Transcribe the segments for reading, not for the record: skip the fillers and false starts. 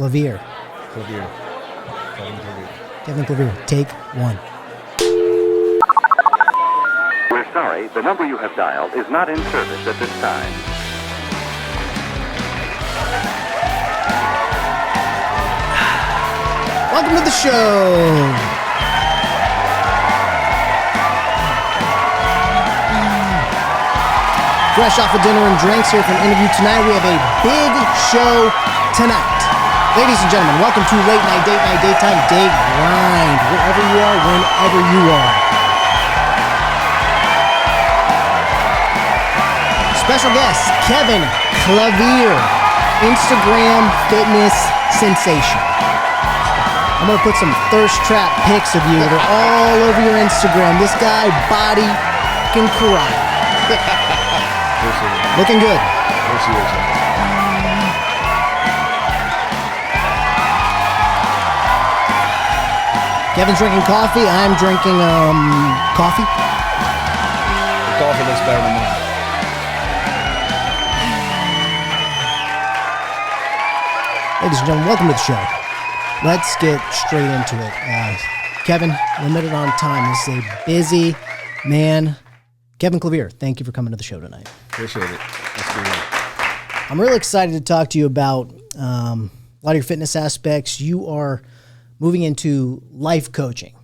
Clavier. Clavier. Kevin Clavier. Kevin Clavier, take one. We're sorry, the number you have dialed is not in service at this time. Welcome to the show. Fresh off of dinner and drinks here for an interview tonight. We have a big show tonight. Ladies and gentlemen, welcome to Late Night, Daytime, Day Grind. Wherever you are, whenever you are. Special guest, Kclavier, Instagram fitness sensation. I'm going to put some thirst trap pics of you that are all over your Instagram. This guy, body can karate. Looking good. Kevin's drinking coffee. I'm drinking coffee. The coffee looks better than mine. Ladies and gentlemen, welcome to the show. Let's get straight into it. Kevin, limited on time. This is a busy man. Kclavier, thank you for coming to the show tonight. Appreciate it. Let's be here. I'm really excited to talk to you about a lot of your fitness aspects. You are moving into life coaching.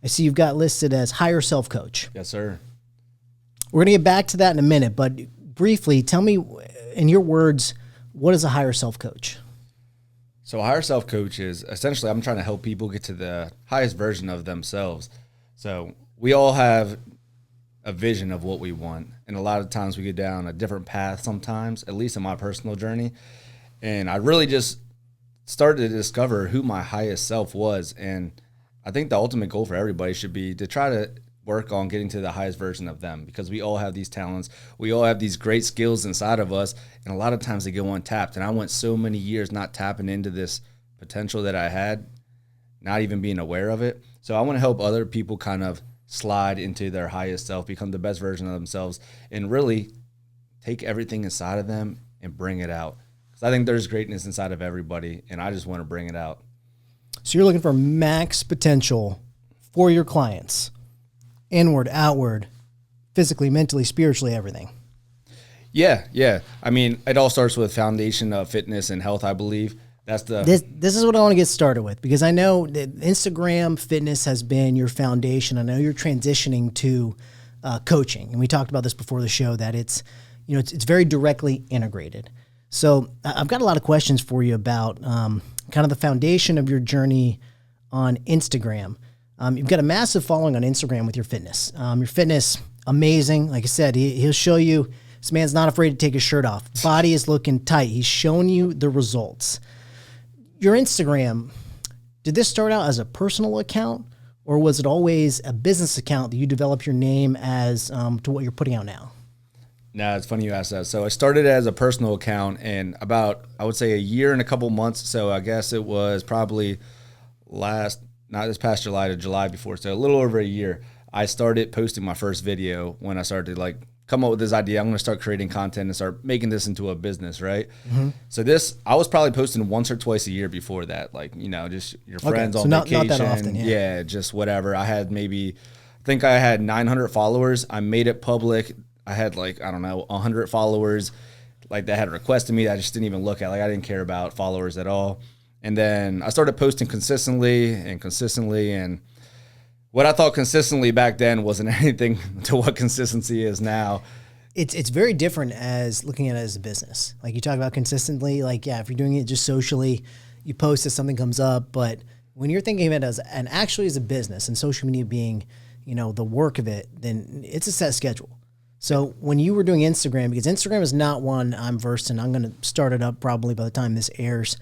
I see you've got listed as higher self coach. Yes, sir. We're going to get back to that in a minute, but briefly, tell me in your words, what is a higher self coach? So a higher self coach is essentially I'm trying to help people get to the highest version of themselves. So we all have a vision of what we want. And a lot of times we get down a different path sometimes, at least in my personal journey. And I really just started to discover who my highest self was. And I think the ultimate goal for everybody should be to try to work on getting to the highest version of them, because we all have these talents. We all have these great skills inside of us. And a lot of times they go untapped. And I went so many years not tapping into this potential that I had, not even being aware of it. So I want to help other people kind of slide into their highest self, become the best version of themselves, and really take everything inside of them and bring it out. Because I think there's greatness inside of everybody, and I just want to bring it out. So you're looking for max potential for your clients, inward, outward, physically, mentally, spiritually, everything. Yeah. I mean, it all starts with foundation of fitness and health, I believe. That's the this is what I want to get started with, because I know that Instagram fitness has been your foundation. I know you're transitioning to coaching, and we talked about this before the show, that it's very directly integrated. So I've got a lot of questions for you about kind of the foundation of your journey on Instagram. You've got a massive following on Instagram with your fitness. Your fitness, amazing. Like I said, he'll show you. This man's not afraid to take his shirt off. Body is looking tight. He's showing you the results. Your Instagram, did this start out as a personal account, or was it always a business account that you developed your name as to what you're putting out now? No, it's funny you asked that. So I started as a personal account, and about, I would say, a year and a couple months. So I guess it was probably not this past July to July before. So a little over a year, I started posting my first video when I started to come up with this idea. I'm going to start creating content and start making this into a business, right? Mm-hmm. So I was probably posting once or twice a year before that, just your friends on vacation. Not that often, yeah, just whatever. I had I think I had 900 followers. I made it public. I had 100 followers that had requested me that I just didn't even look at. I didn't care about followers at all. And then I started posting consistently, and what I thought consistently back then wasn't anything to what consistency is now. It's very different as looking at it as a business. Like you talk about consistently, if you're doing it just socially, you post if something comes up. But when you're thinking of it as a business, and social media being, the work of it, then it's a set schedule. So when you were doing Instagram, because Instagram is not one I'm versed in, I'm going to start it up probably by the time this airs.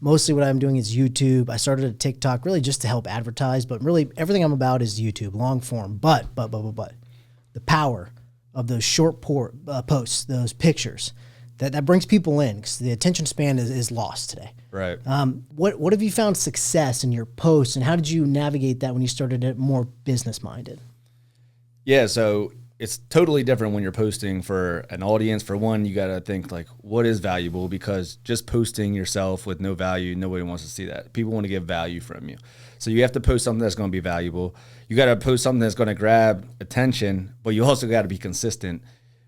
Mostly what I'm doing is YouTube. I started a TikTok really just to help advertise, but really everything I'm about is YouTube, long form. But the power of those short posts, those pictures, that brings people in, because the attention span is lost today. Right. What have you found success in your posts, and how did you navigate that when you started it more business minded? Yeah, so it's totally different when you're posting for an audience. For one, you got to think like, what is valuable? Because just posting yourself with no value, nobody wants to see that. People want to get value from you. So you have to post something that's going to be valuable. You got to post something that's going to grab attention, but you also got to be consistent,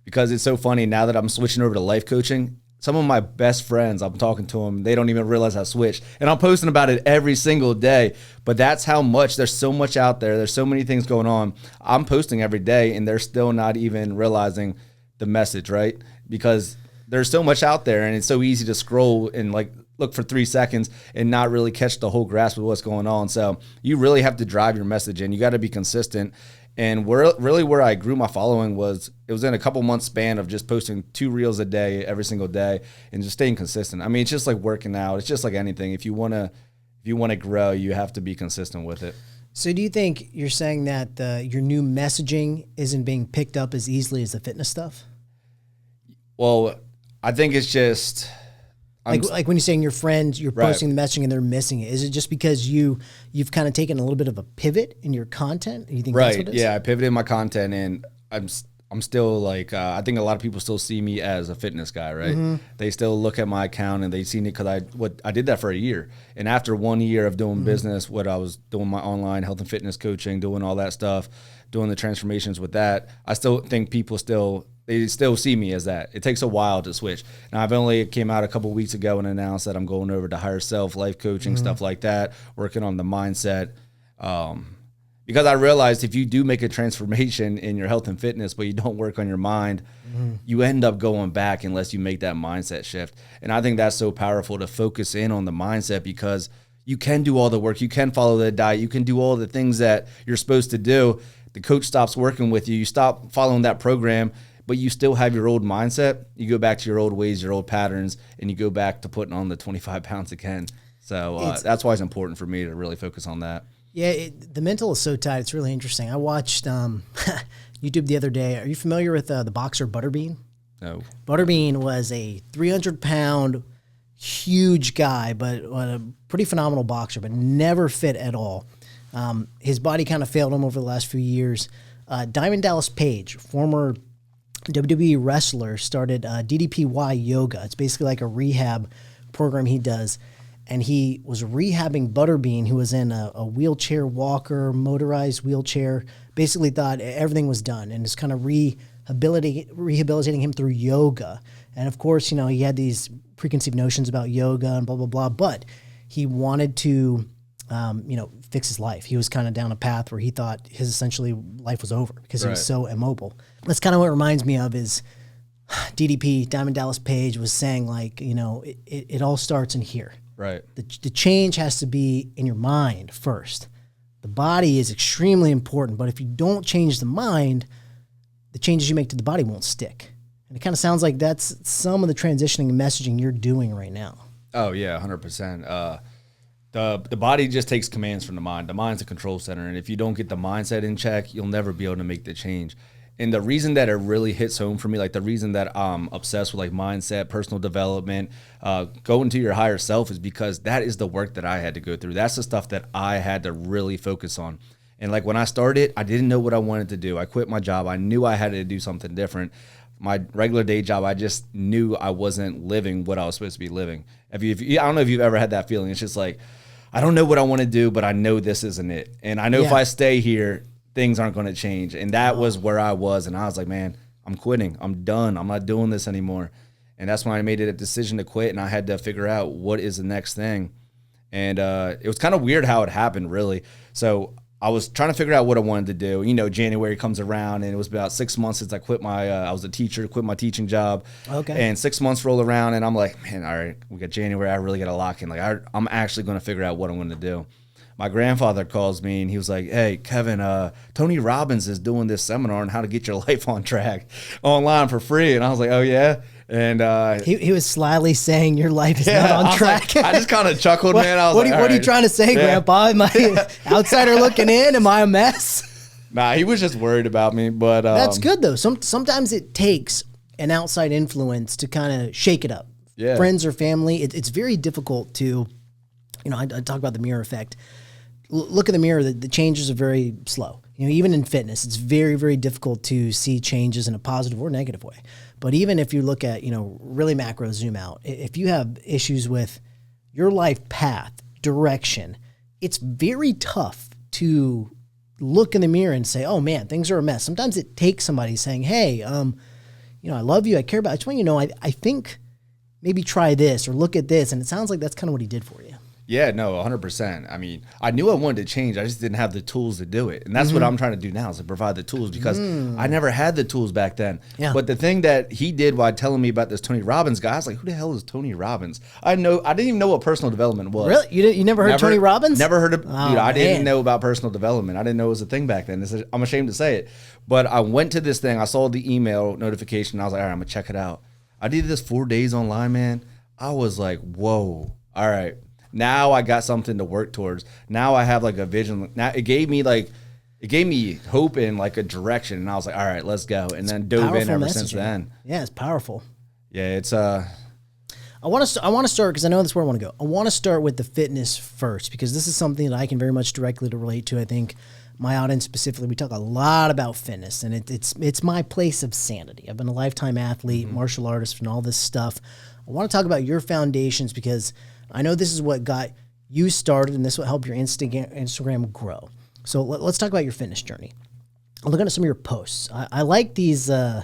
because it's so funny now that I'm switching over to life coaching. Some of my best friends, I'm talking to them, they don't even realize I switched. And I'm posting about it every single day. But that's how much, there's so much out there. There's so many things going on. I'm posting every day and they're still not even realizing the message, right? Because there's so much out there and it's so easy to scroll and like look for 3 seconds and not really catch the whole grasp of what's going on. So you really have to drive your message in. You got to be consistent. And where I grew my following was, it was in a couple months span of just posting 2 reels a day, every single day, and just staying consistent. I mean, it's just like working out. It's just like anything. If you want to grow, you have to be consistent with it. So do you think you're saying that your new messaging isn't being picked up as easily as the fitness stuff? Well, I think it's just... Like when you're saying your friends, you're posting the messaging and they're missing it. Is it just because you've kind of taken a little bit of a pivot in your content? You think that's what it is? Yeah, I pivoted in my content, and I'm still like, I think a lot of people still see me as a fitness guy, right? Mm-hmm. They still look at my account and they see me because I did that for a year. And after 1 year of doing business, what I was doing, my online health and fitness coaching, doing all that stuff, doing the transformations with that, I still think people they still see me as that. It takes a while to switch. Now, I've only came out a couple of weeks ago and announced that I'm going over to higher self, life coaching, stuff like that, working on the mindset. Because I realized if you do make a transformation in your health and fitness, but you don't work on your mind, you end up going back unless you make that mindset shift. And I think that's so powerful to focus in on the mindset, because you can do all the work. You can follow the diet. You can do all the things that you're supposed to do. The coach stops working with you. You stop following that program, but you still have your old mindset. You go back to your old ways, your old patterns, and you go back to putting on the 25 pounds again. So that's why it's important for me to really focus on that. Yeah, the mental is so tight. It's really interesting. I watched YouTube the other day. Are you familiar with the boxer Butterbean? No. Butterbean was a 300-pound, huge guy, but a pretty phenomenal boxer, but never fit at all. His body kind of failed him over the last few years. Diamond Dallas Page, former WWE wrestler, started DDPY Yoga. It's basically like a rehab program he does. And he was rehabbing Butterbean, who was in a wheelchair walker, motorized wheelchair, basically thought everything was done, and is kind of rehabilitating him through yoga. And of course, he had these preconceived notions about yoga and blah, blah, blah, but he wanted to, fix his life. He was kind of down a path where he thought his essentially life was over because he was so immobile. That's kind of what it reminds me of is DDP, Diamond Dallas Page, was saying like, it all starts in here. Right. The change has to be in your mind first. The body is extremely important, but if you don't change the mind, the changes you make to the body won't stick. And it kind of sounds like that's some of the transitioning and messaging you're doing right now. Oh, yeah, 100%. The body just takes commands from the mind. The mind's a control center, and if you don't get the mindset in check, you'll never be able to make the change. And the reason that it really hits home for me, like the reason that I'm obsessed with like mindset, personal development, going to your higher self, is because that is the work that I had to go through. That's the stuff that I had to really focus on. And like when I started, I didn't know what I wanted to do. I quit my job. I knew I had to do something different. My regular day job, I just knew I wasn't living what I was supposed to be living. I don't know if you've ever had that feeling. It's just like, I don't know what I want to do, but I know this isn't it. And I know if I stay here, things aren't going to change. And that was where I was. And I was like, man, I'm quitting. I'm done. I'm not doing this anymore. And that's when I made a decision to quit. And I had to figure out what is the next thing. And it was kind of weird how it happened, really. So I was trying to figure out what I wanted to do. January comes around, and it was about 6 months since I quit I was a teacher, quit my teaching job. Okay. And 6 months rolled around, and I'm like, man, all right, we got January. I really got to lock in. Like, I'm actually going to figure out what I'm going to do. My grandfather calls me, and he was like, hey, Kevin, Tony Robbins is doing this seminar on how to get your life on track online for free. And I was like, oh, yeah? And he was slyly saying your life is not on track. Like, I just kind of chuckled, man. I was what are you trying to say, Grandpa? Am I outsider looking in? Am I a mess? Nah, he was just worried about me. But that's good, though. Sometimes it takes an outside influence to kind of shake it up. Yeah. Friends or family, it's very difficult to, I talk about the mirror effect. Look in the mirror, the changes are very slow. You know, even in fitness, it's very, very difficult to see changes in a positive or negative way. But even if you look at, you know, really macro zoom out, if you have issues with your life path, direction, it's very tough to look in the mirror and say, oh man, things are a mess. Sometimes it takes somebody saying, hey, you know, I love you, I care about you. I just want you to know, I think maybe try this or look at this. And it sounds like that's kind of what he did for you. Yeah, no, 100%. I mean, I knew I wanted to change. I just didn't have the tools to do it. And that's what I'm trying to do now, is to provide the tools, because I never had the tools back then. Yeah. But the thing that he did while telling me about this Tony Robbins guy, I was like, who the hell is Tony Robbins? I didn't even know what personal development was. Really? You never heard Tony Robbins? Never heard of, Oh, dude, I didn't man. know about personal development. I didn't know it was a thing back then. I'm ashamed to say it. But I went to this thing. I saw the email notification. I was like, all right, I'm going to check it out. I did this 4 days online, man. I was like, whoa, all right. Now I got something to work towards. Now I have like a vision. Now it gave me hope and like a direction. And I was like, all right, let's go. And then dove in ever since then. Yeah, it's powerful. Yeah, it's I want to start, because I know that's where I want to go. I want to start with the fitness first, because this is something that I can very much directly relate to. I think my audience specifically, we talk a lot about fitness, and it's my place of sanity. I've been a lifetime athlete, martial artist, and all this stuff. I want to talk about your foundations, because I know this is what got you started, and this will help your Instagram grow. So let's talk about your fitness journey. I'm looking at some of your posts. I like these. I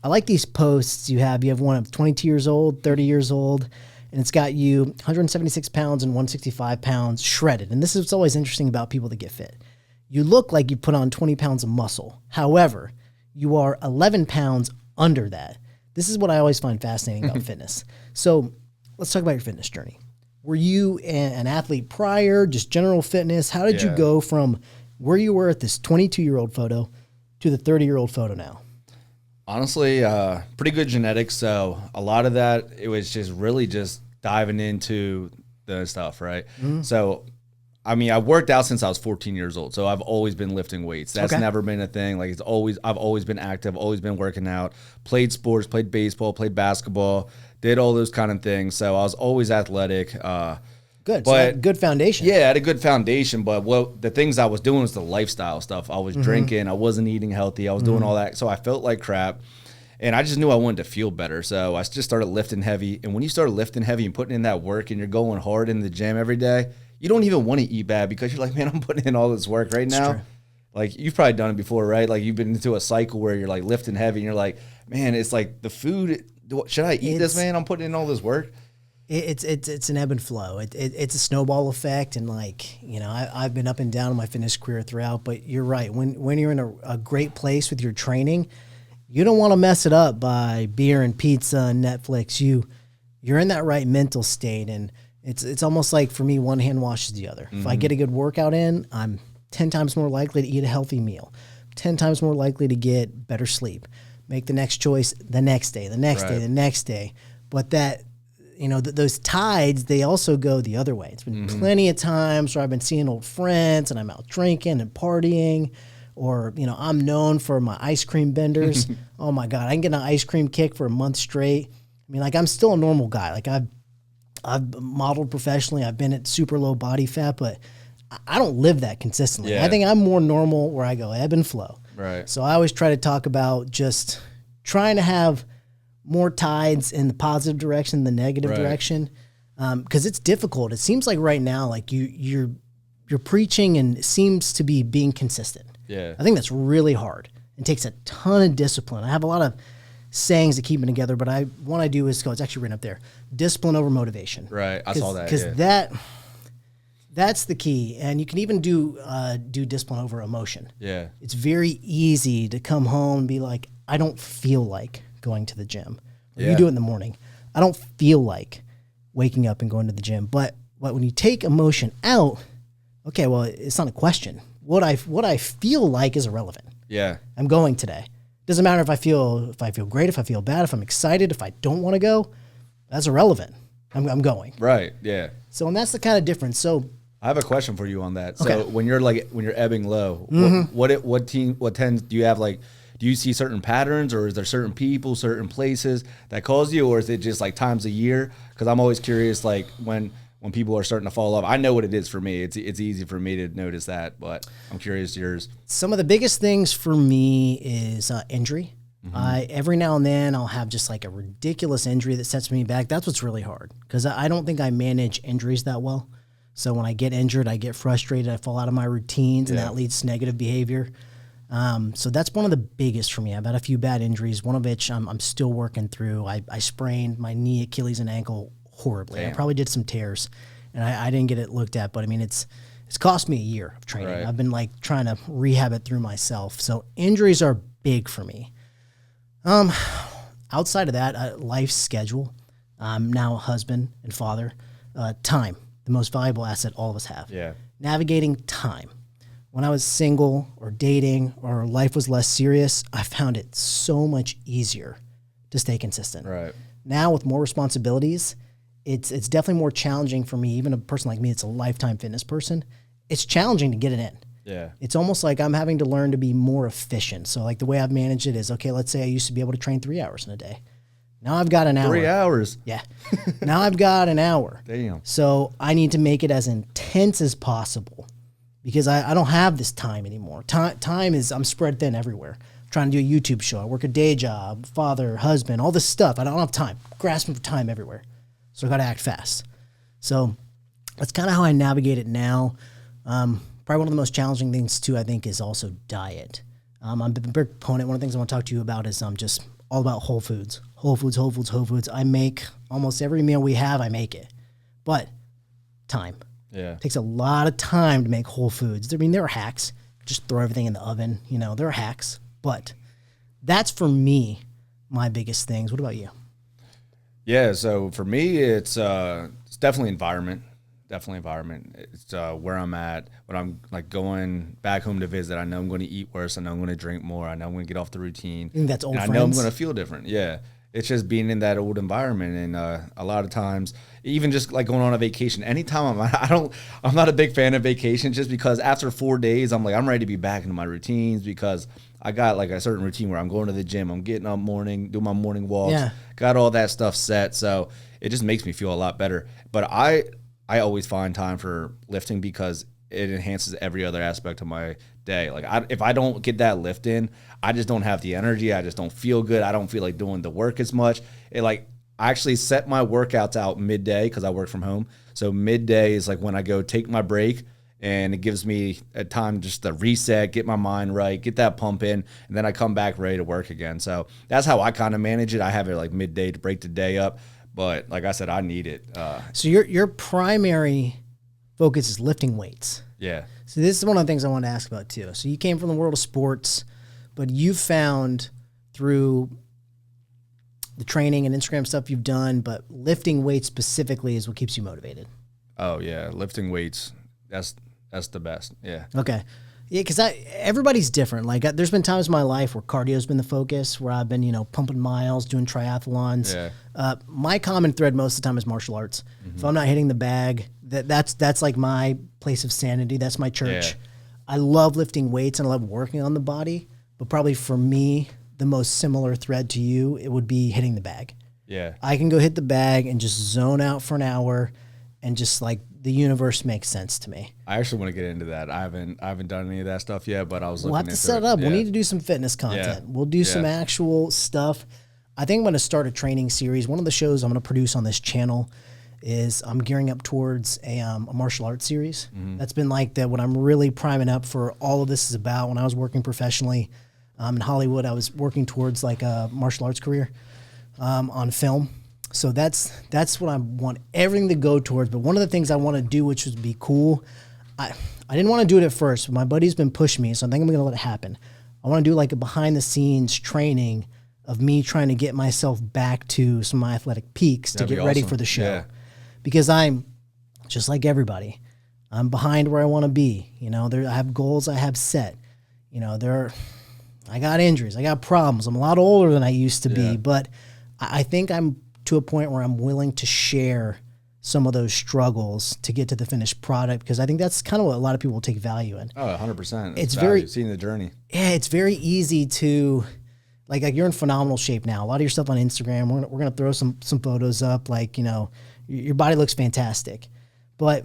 like these posts you have. You have one of 22 years old, 30 years old, and it's got you 176 pounds and 165 pounds shredded. And this is what's always interesting about people that get fit. You look like you put on 20 pounds of muscle. However, you are 11 pounds under that. This is what I always find fascinating about fitness. So let's talk about your fitness journey. Were you an athlete prior, just general fitness? How did you go from where you were at this 22-year-old photo to the 30-year-old photo now? honestly pretty good genetics. So a lot of that, it was just really just diving into the stuff, right? So I mean, I worked out since I was 14 years old, so I've always been lifting weights. That's never been a thing. Like I've always been active, always been working out, played sports, played baseball, played basketball, did all those kind of things. So I was always athletic. Good, but so good foundation. Yeah, I had a good foundation, but the things I was doing was the lifestyle stuff. I was drinking, I wasn't eating healthy, I was doing all that, so I felt like crap. And I just knew I wanted to feel better, so I just started lifting heavy. And when you start lifting heavy and putting in that work and you're going hard in the gym every day, you don't even want to eat bad because you're like, man, I'm putting in all this work right now. True. Like, you've probably done it before, right? Like, you've been into a cycle where you're like lifting heavy and you're like, man, it's like the food, should I eat this, man? I'm putting in all this work. It's an ebb and flow. It's a snowball effect, and like, you know, I've been up and down in my fitness career throughout. But you're right. When you're in a great place with your training, you don't want to mess it up by beer and pizza and Netflix. You're in that right mental state, and it's almost like, for me, one hand washes the other. If I get a good workout in, I'm 10 times more likely to eat a healthy meal, 10 times more likely to get better sleep, make the next choice the next day, the next day, the next day. But that, you know, those tides, they also go the other way. It's been plenty of times where I've been seeing old friends and I'm out drinking and partying, or, you know, I'm known for my ice cream benders. Oh my God, I can get an ice cream kick for a month straight. I mean, like, I'm still a normal guy. Like, I've modeled professionally. I've been at super low body fat, but I don't live that consistently. Yeah. I think I'm more normal, where I go ebb and flow. Right. So I always try to talk about just trying to have more tides in the positive direction than the negative direction, because it's difficult. It seems like right now, like you're preaching, and it seems to be being consistent. Yeah. I think that's really hard. It takes a ton of discipline. I have a lot of sayings that keep me together, but one I do is it's actually written up there: discipline over motivation. Right. I saw that. Because that's the key. And you can even do discipline over emotion. Yeah. It's very easy to come home and be like, I don't feel like going to the gym. Or you do it in the morning. I don't feel like waking up and going to the gym. But when you take emotion out, okay, well, it's not a question. What I feel like is irrelevant. Yeah. I'm going today. Doesn't matter if I feel great, if I feel bad, if I'm excited, if I don't want to go. That's irrelevant. I'm going. Right. Yeah. So, and that's the kind of difference. So, I have a question for you on that. Okay. So when you're ebbing low, what tends, do you have, like, do you see certain patterns, or is there certain people, certain places that cause you, or is it just like times a year? Because I'm always curious, like, when when people are starting to fall off? I know what it is for me. It's easy for me to notice that, but I'm curious yours. Some of the biggest things for me is injury. Every now and then I'll have just like a ridiculous injury that sets me back. That's what's really hard because I don't think I manage injuries that well. So when I get injured, I get frustrated. I fall out of my routines, and that leads to negative behavior. So that's one of the biggest for me. I've had a few bad injuries, one of which I'm still working through. I sprained my knee, Achilles, and ankle horribly. Damn. I probably did some tears, and I didn't get it looked at. But I mean, it's cost me a year of training. Right. I've been like trying to rehab it through myself. So injuries are big for me. Outside of that, life schedule. I'm now a husband and father. Time, the most valuable asset all of us have. Yeah. Navigating time. When I was single or dating or life was less serious, I found it so much easier to stay consistent. Right. Now with more responsibilities, it's definitely more challenging for me. Even a person like me, it's a lifetime fitness person. It's challenging to get it in. Yeah. It's almost like I'm having to learn to be more efficient. So like the way I've managed it is, okay, let's say I used to be able to train 3 hours in a day. Now I've got an hour. 3 hours. Yeah. Now I've got an hour. Damn. So I need to make it as intense as possible because I don't have this time anymore. Time is, I'm spread thin everywhere. I'm trying to do a YouTube show. I work a day job, father, husband, all this stuff. I don't have time. Grasping for time everywhere. So I got to act fast. So that's kind of how I navigate it now. Probably one of the most challenging things too, I think, is also diet. I'm a big proponent. One of the things I want to talk to you about is just all about whole foods. Whole foods, whole foods, whole foods. I make almost every meal we have, I make it. But time. Yeah. It takes a lot of time to make whole foods. I mean, there are hacks. Just throw everything in the oven. There are hacks. But that's for me, my biggest things. What about you? Yeah, so for me, it's definitely environment. Definitely environment. It's where I'm at. When I'm like going back home to visit, I know I'm going to eat worse. I know I'm going to drink more. I know I'm going to get off the routine. I think that's old and friends. I know I'm going to feel different. Yeah. It's just being in that old environment. And a lot of times, even just like going on a vacation, anytime I'm not a big fan of vacation just because after 4 days, I'm ready to be back into my routines because I got like a certain routine where I'm going to the gym, I'm getting up morning, doing my morning walks, got all that stuff set. So it just makes me feel a lot better. But I always find time for lifting because it enhances every other aspect of my day. Like if I don't get that lift in, I just don't have the energy. I just don't feel good. I don't feel like doing the work as much. I actually set my workouts out midday because I work from home. So midday is like when I go take my break, and it gives me a time just to reset, get my mind right, get that pump in, and then I come back ready to work again. So that's how I kind of manage it. I have it like midday to break the day up. But like I said, I need it. So your primary focus is lifting weights. Yeah. So this is one of the things I wanted to ask about too. So you came from the world of sports, but you found through the training and Instagram stuff you've done, but lifting weights specifically is what keeps you motivated. Oh yeah, lifting weights. That's the best. Yeah. Okay. Yeah, because everybody's different. Like there's been times in my life where cardio's been the focus, where I've been, pumping miles, doing triathlons. Yeah. My common thread most of the time is martial arts. If I'm not hitting the bag, that's like my place of sanity. That's my church. Yeah. I love lifting weights and I love working on the body, but probably for me, the most similar thread to you, it would be hitting the bag. Yeah. I can go hit the bag and just zone out for an hour and just like the universe makes sense to me. I actually want to get into that. I haven't done any of that stuff yet, but I was looking We'll have to into set it up. Yeah. We'll need to do some fitness content. Yeah. We'll do some actual stuff. I think I'm going to start a training series. One of the shows I'm going to produce on this channel is I'm gearing up towards a martial arts series. That's been like what I'm really priming up for all of this is about. When I was working professionally in Hollywood, I was working towards like a martial arts career on film. So that's what I want everything to go towards. But one of the things I want to do, which would be cool, I didn't want to do it at first, but my buddy's been pushing me, so I think I'm going to let it happen. I want to do like a behind-the-scenes training of me trying to get myself back to some of my athletic peaks to get ready for the show. Yeah. Because I'm just like everybody. I'm behind where I want to be. I have goals I have set. I got injuries. I got problems. I'm a lot older than I used to be, but I think I'm to a point where I'm willing to share some of those struggles to get to the finished product, because I think that's kind of what a lot of people take value in. Oh, 100%. It's very seeing the journey. Yeah, it's very easy to like you're in phenomenal shape now. A lot of your stuff on Instagram, we're gonna throw some photos up. Like your body looks fantastic. but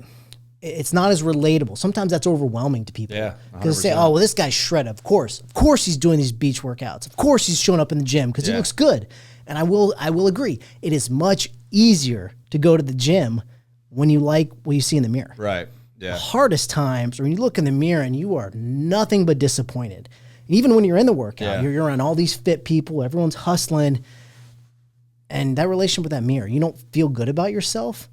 it's not as relatable. Sometimes that's overwhelming to people. Yeah, because they say, oh, well, this guy's shredded. Of course he's doing these beach workouts. Of course he's showing up in the gym because he looks good. And I will agree. It is much easier to go to the gym when you like what you see in the mirror. Right. Yeah. The hardest times are when you look in the mirror and you are nothing but disappointed. And even when you're in the workout, you're around all these fit people, everyone's hustling, and that relationship with that mirror, you don't feel good about yourself.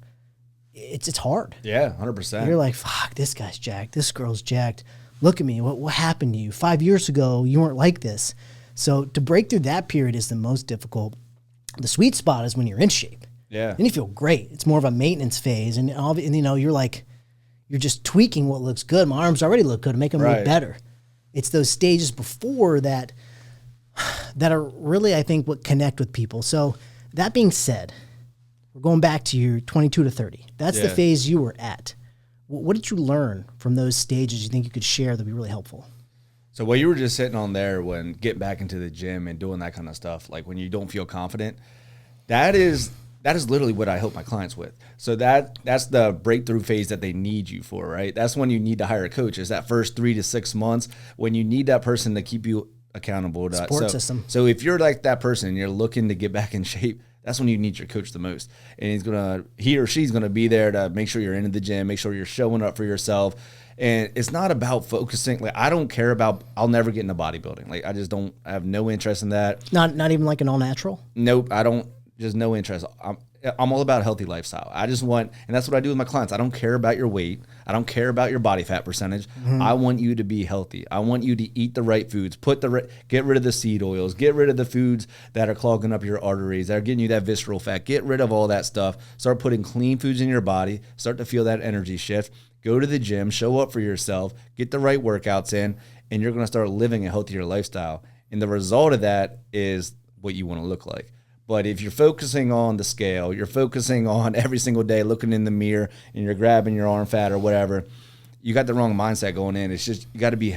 It's hard. Yeah, 100%. You're like, fuck, this guy's jacked. This girl's jacked. Look at me. What happened to you? 5 years ago, you weren't like this. So to break through that period is the most difficult. The sweet spot is when you're in shape. Yeah. Then you feel great. It's more of a maintenance phase. And you know, you're like, you're just tweaking what looks good. My arms already look good. Make them look better. It's those stages before that are really, I think, what connect with people. So that being said, we're going back to your 22 to 30. That's the phase you were at. What did you learn from those stages you think you could share that would be really helpful? So what you were just sitting on there when getting back into the gym and doing that kind of stuff, like when you don't feel confident, that is literally what I help my clients with. So that's the breakthrough phase that they need you for, right? That's when you need to hire a coach. Is that first 3 to 6 months when you need that person to keep you accountable. Support system. So if you're like that person and you're looking to get back in shape, that's when you need your coach the most. And he or she's gonna be there to make sure you're into the gym, make sure you're showing up for yourself. And it's not about focusing. Like, I don't care about, I'll never get into bodybuilding. Like, I have no interest in that. Not even like an all natural? Nope. I don't, just no interest. I'm all about a healthy lifestyle. I just want, and that's what I do with my clients. I don't care about your weight. I don't care about your body fat percentage. I want you to be healthy. I want you to eat the right foods, get rid of the seed oils, get rid of the foods that are clogging up your arteries, that are getting you that visceral fat, get rid of all that stuff. Start putting clean foods in your body, start to feel that energy shift. Go to the gym, show up for yourself, get the right workouts in, and you're going to start living a healthier lifestyle. And the result of that is what you want to look like. But if you're focusing on the scale, you're focusing on every single day looking in the mirror and you're grabbing your arm fat or whatever, you got the wrong mindset going in. It's just, you got to be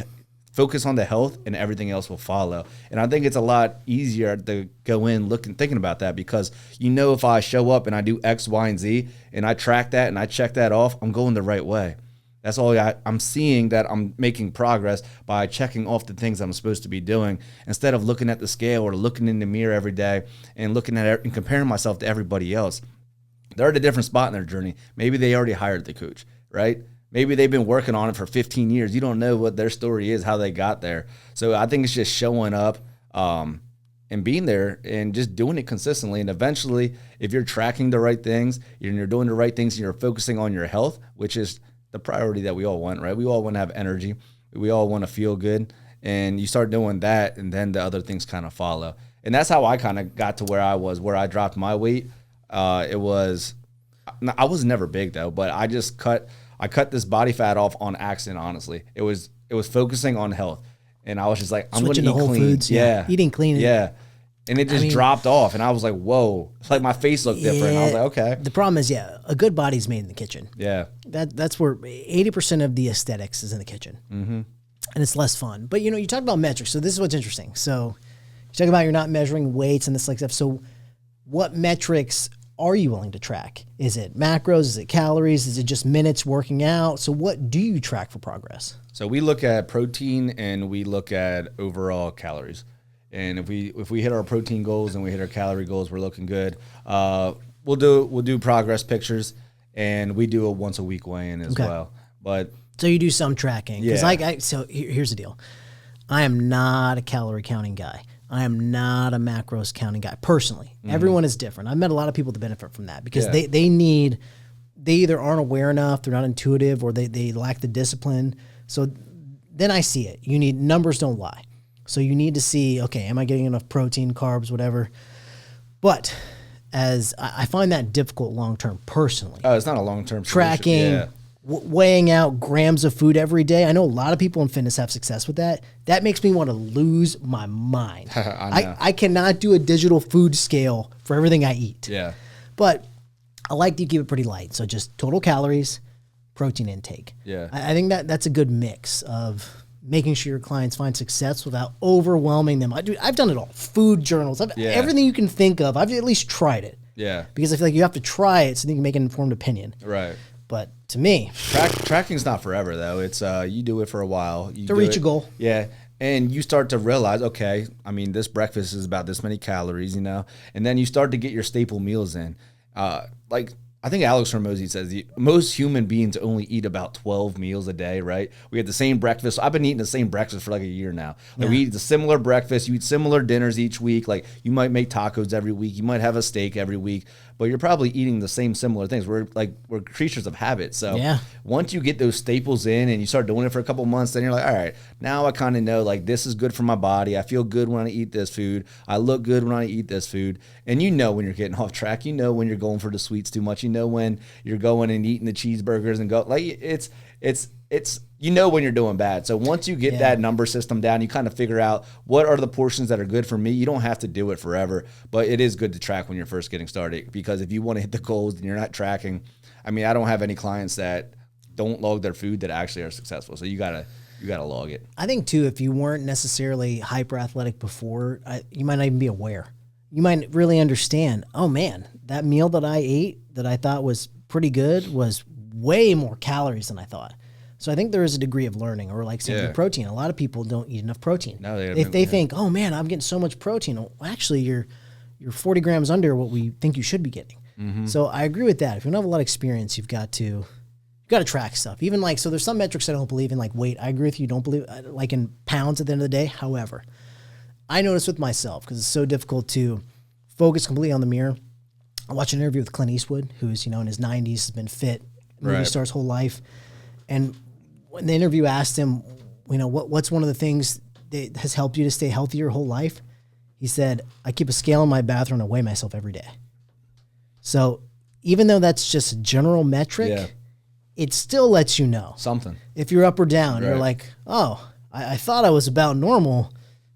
focused on the health and everything else will follow. And I think it's a lot easier to go in thinking about that, because you know, if I show up and I do X, Y, and Z and I track that and I check that off, I'm going the right way. That's all I'm seeing, that I'm making progress by checking off the things I'm supposed to be doing, instead of looking at the scale or looking in the mirror every day and looking at it and comparing myself to everybody else. They're at a different spot in their journey. Maybe they already hired the coach, right? Maybe they've been working on it for 15 years. You don't know what their story is, how they got there. So I think it's just showing up and being there and just doing it consistently. And eventually, if you're tracking the right things and you're doing the right things and you're focusing on your health, which is the priority that we all want, right? We all want to have energy. We all want to feel good. And you start doing that, and then the other things kind of follow. And that's how I kind of got to where I dropped my weight. I was never big though, but I cut this body fat off on accident, honestly. It was focusing on health. And I was just like, I'm going to eat whole clean. Foods, yeah. Eating clean. Yeah. And it just dropped off. And I was like, whoa. Like, my face looked different. I was like, okay. The problem is, a good body's made in the kitchen. Yeah. That's where 80% of the aesthetics is in the kitchen. Mm-hmm. And it's less fun. But, you talk about metrics. So this is what's interesting. So you talk about you're not measuring weights and this like stuff. So what metrics are you willing to track? Is it macros? Is it calories? Is it just minutes working out? So what do you track for progress? So we look at protein and we look at overall calories. And if we hit our protein goals and we hit our calorie goals, we're looking good. We'll do progress pictures, and we do a once a week weigh-in as well. But so you do some tracking, because so here's the deal: I am not a calorie counting guy. I am not a macros counting guy personally. Everyone is different. I've met a lot of people that benefit from that, because they either aren't aware enough, they're not intuitive, or they lack the discipline. So then I see it. You need numbers, don't lie. So you need to see, okay, am I getting enough protein, carbs, whatever? But as I find that difficult long-term personally. Oh, it's not a long-term tracking, weighing out grams of food every day. I know a lot of people in fitness have success with that. That makes me want to lose my mind. I cannot do a digital food scale for everything I eat. Yeah. But I like to keep it pretty light. So just total calories, protein intake. Yeah. I think that's a good mix of making sure your clients find success without overwhelming them. I've done it all. Food journals, everything you can think of. I've at least tried it. Yeah. Because I feel like you have to try it so you can make an informed opinion. Right. But to me. Tracking's not forever though. It's you do it for a while. You To reach a goal. Yeah. And you start to realize, okay, I mean, this breakfast is about this many calories, and then you start to get your staple meals in. Like I think Alex Hormozy says most human beings only eat about 12 meals a day, right? We have the same breakfast. I've been eating the same breakfast for like a year now. Like we eat the similar breakfast. You eat similar dinners each week. Like you might make tacos every week. You might have a steak every week, but you're probably eating the same similar things. We're creatures of habit. So once you get those staples in and you start doing it for a couple months, then you're like, all right, now I kind of know like this is good for my body. I feel good when I eat this food. I look good when I eat this food. And you know when you're getting off track. You know when you're going for the sweets too much. You know when you're going and eating the cheeseburgers and go like it's you know when you're doing bad. So once you get that number system down, you kind of figure out what are the portions that are good for me. You don't have to do it forever, but it is good to track when you're first getting started, because if you want to hit the goals and you're not tracking, I mean, I don't have any clients that don't log their food that actually are successful. So you gotta log it. I think too, if you weren't necessarily hyper athletic before, you might not even be aware. You might really understand, oh man, that meal that I ate that I thought was pretty good was way more calories than I thought. So I think there is a degree of learning, or like saying protein. A lot of people don't eat enough protein. No, if they think, oh man, I'm getting so much protein. Well, actually, you're 40 grams under what we think you should be getting. Mm-hmm. So I agree with that. If you don't have a lot of experience, you've got to track stuff. Even like, so there's some metrics I don't believe in, like weight. I agree with you. Don't believe like in pounds at the end of the day. However, I notice with myself, because it's so difficult to focus completely on the mirror. I watched an interview with Clint Eastwood, who's, in his 90s, has been fit, movie star his whole life. And when the interview asked him, what's one of the things that has helped you to stay healthy your whole life? He said, I keep a scale in my bathroom and I weigh myself every day. So even though that's just a general metric, it still lets you know something. If you're up or down, you're like, oh, I thought I was about normal,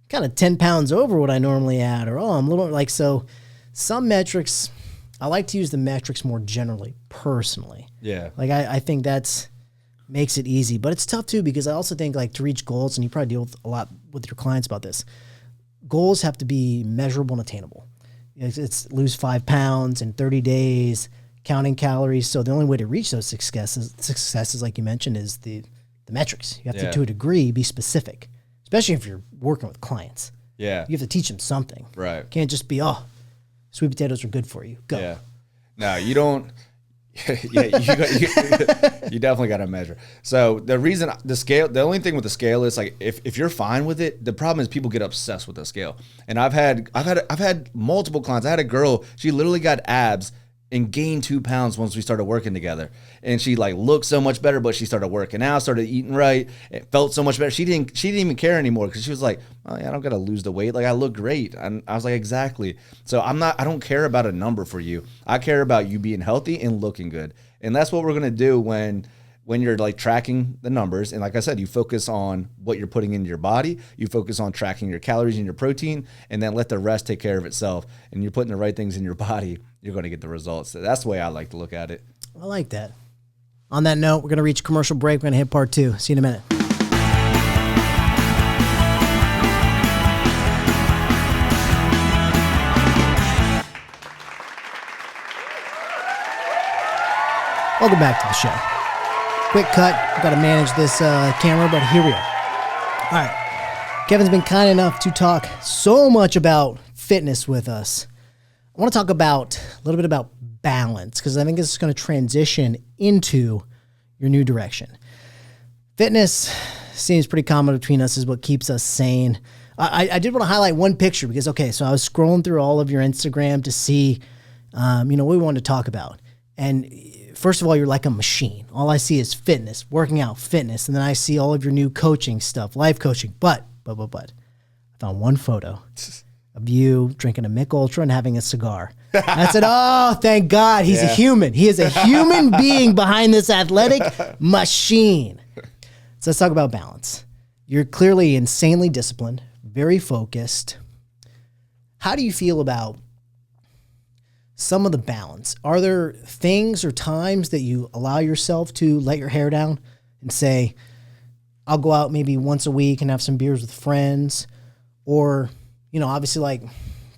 kind of 10 pounds over what I normally add, or, oh, I'm a little like, so some metrics, I like to use the metrics more generally, personally. Yeah. Like I think that's makes it easy, but it's tough too, because I also think like to reach goals, and you probably deal with a lot with your clients about this, goals have to be measurable and attainable. It's lose 5 pounds in 30 days, counting calories. So the only way to reach those successes, like you mentioned, is the metrics. You have to a degree, be specific, especially if you're working with clients. Yeah. You have to teach them something. Right. It can't just be, oh, sweet potatoes are good for you. Go. Yeah. No, you don't. You definitely got to measure. So the reason the only thing with the scale is like, if you're fine with it, the problem is people get obsessed with the scale. And I've had multiple clients. I had a girl, she literally got abs and gained 2 pounds once we started working together. And she like looked so much better, but she started working out, started eating right. It felt so much better. She didn't even care anymore, because she was like, oh, yeah, I don't got to lose the weight. Like I look great. And I was like, exactly. So I don't care about a number for you. I care about you being healthy and looking good. And that's what we're going to do when you're like tracking the numbers. And like I said, you focus on what you're putting into your body, you focus on tracking your calories and your protein, and then let the rest take care of itself. And you're putting the right things in your body, you're going to get the results. So that's the way I like to look at it. I like that. On that note, we're going to reach a commercial break. We're going to hit part 2. See you in a minute. Welcome back to the show. Quick cut. I've got to manage this camera, but here we are. All right. Kevin's been kind enough to talk so much about fitness with us. I want to talk about a little bit about balance, because I think this is going to transition into your new direction. Fitness seems pretty common between us, is what keeps us sane. I did want to highlight one picture, because, okay, so I was scrolling through all of your Instagram to see, what we wanted to talk about. And first of all, you're like a machine. All I see is fitness, working out, fitness. And then I see all of your new coaching stuff, life coaching. But I found one photo of you drinking a Mick Ultra and having a cigar. And I said, oh, thank God, he's a human. He is a human being behind this athletic machine. So let's talk about balance. You're clearly insanely disciplined, very focused. How do you feel about some of the balance? Are there things or times that you allow yourself to let your hair down and say, I'll go out maybe once a week and have some beers with friends? Or, obviously like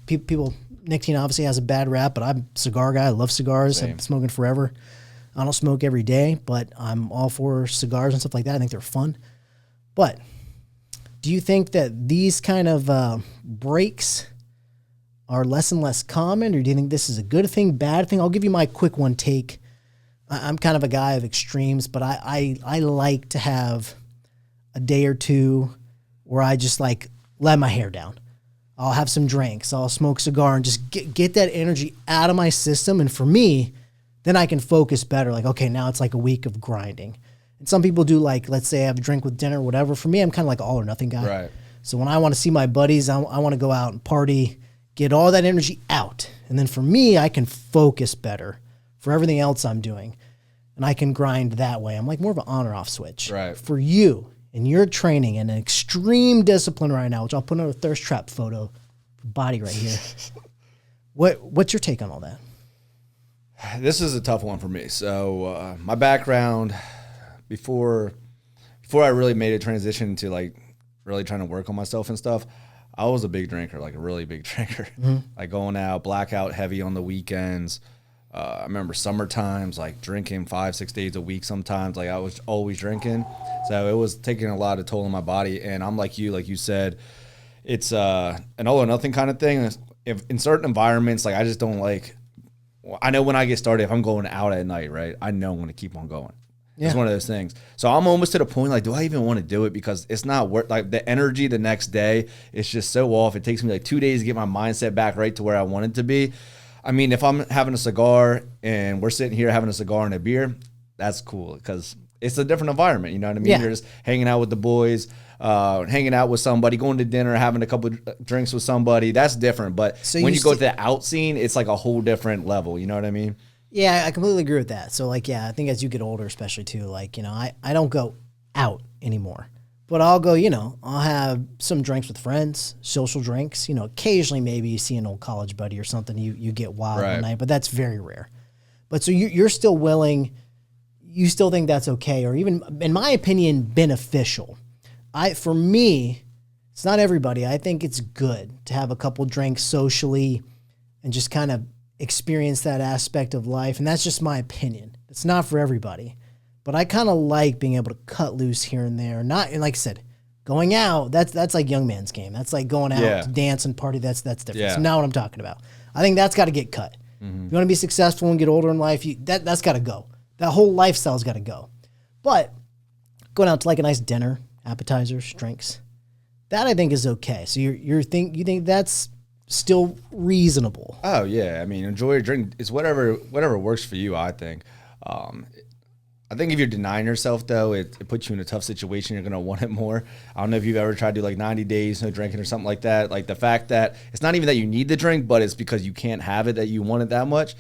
people, nicotine obviously has a bad rap, but I'm a cigar guy. I love cigars. Same. I've been smoking forever. I don't smoke every day, but I'm all for cigars and stuff like that. I think they're fun. But do you think that these kind of breaks are less and less common, or do you think this is a good thing, bad thing? I'll give you my quick one take. I'm kind of a guy of extremes, but I like to have a day or two where I just like let my hair down. I'll have some drinks. I'll smoke a cigar and just get that energy out of my system. And for me, then I can focus better. Like, okay, now it's like a week of grinding. And some people do like, let's say I have a drink with dinner, whatever. For me, I'm kind of like an all or nothing guy. Right. So when I want to see my buddies, I want to go out and party, get all that energy out. And then for me, I can focus better for everything else I'm doing. And I can grind that way. I'm like more of an on or off switch. Right. For you, and your training and an extreme discipline right now, which I'll put on a thirst trap photo, body right here. What's your take on all that? This is a tough one for me. So my background before I really made a transition to like really trying to work on myself and stuff, I was a big drinker, like a really big drinker, like going out, blackout heavy on the weekends. I remember summer times, like drinking 5-6 days a week sometimes. Like I was always drinking. So it was taking a lot of toll on my body. And I'm like you said, it's an all or nothing kind of thing. If in certain environments, like I just don't like, I know when I get started, if I'm going out at night, right, I know I'm going to keep on going. Yeah. It's one of those things. So I'm almost to the point, like, do I even want to do it? Because it's not worth, like the energy the next day, it's just so off. It takes me like 2 days to get my mindset back right to where I want it to be. I mean, if I'm having a cigar and we're sitting here having a cigar and a beer, that's cool because it's a different environment. You know what I mean? Yeah. You're just hanging out with the boys, hanging out with somebody, going to dinner, having a couple of drinks with somebody. That's different. But so when you go to the out scene, it's like a whole different level. You know what I mean? Yeah, I completely agree with that. So, like, yeah, I think as you get older, especially too, like, you know, I don't go out anymore. But I'll go, you know, I'll have some drinks with friends, social drinks. You know, occasionally maybe you see an old college buddy or something, you get wild one night, but that's very rare. But so you're still willing, you still think that's okay, or even, in my opinion, beneficial. For me, it's not everybody. I think it's good to have a couple drinks socially and just kind of experience that aspect of life. And that's just my opinion. It's not for everybody. But I kind of like being able to cut loose here and there. Not, and like I said, going out, that's like young man's game. That's like going out to dance and party. That's different. Yeah. So now what I'm talking about. I think that's got to get cut. Mm-hmm. You want to be successful and get older in life, that's got to go. That whole lifestyle's got to go. But going out to like a nice dinner, appetizers, drinks, that I think is okay. So you think that's still reasonable? Oh yeah, I mean, enjoy your drink. It's whatever works for you. I think. I think if you're denying yourself, though, it puts you in a tough situation. You're going to want it more. I don't know if you've ever tried to do like 90 days no drinking or something like that. Like the fact that it's not even that you need the drink, but it's because you can't have it that you want it that much.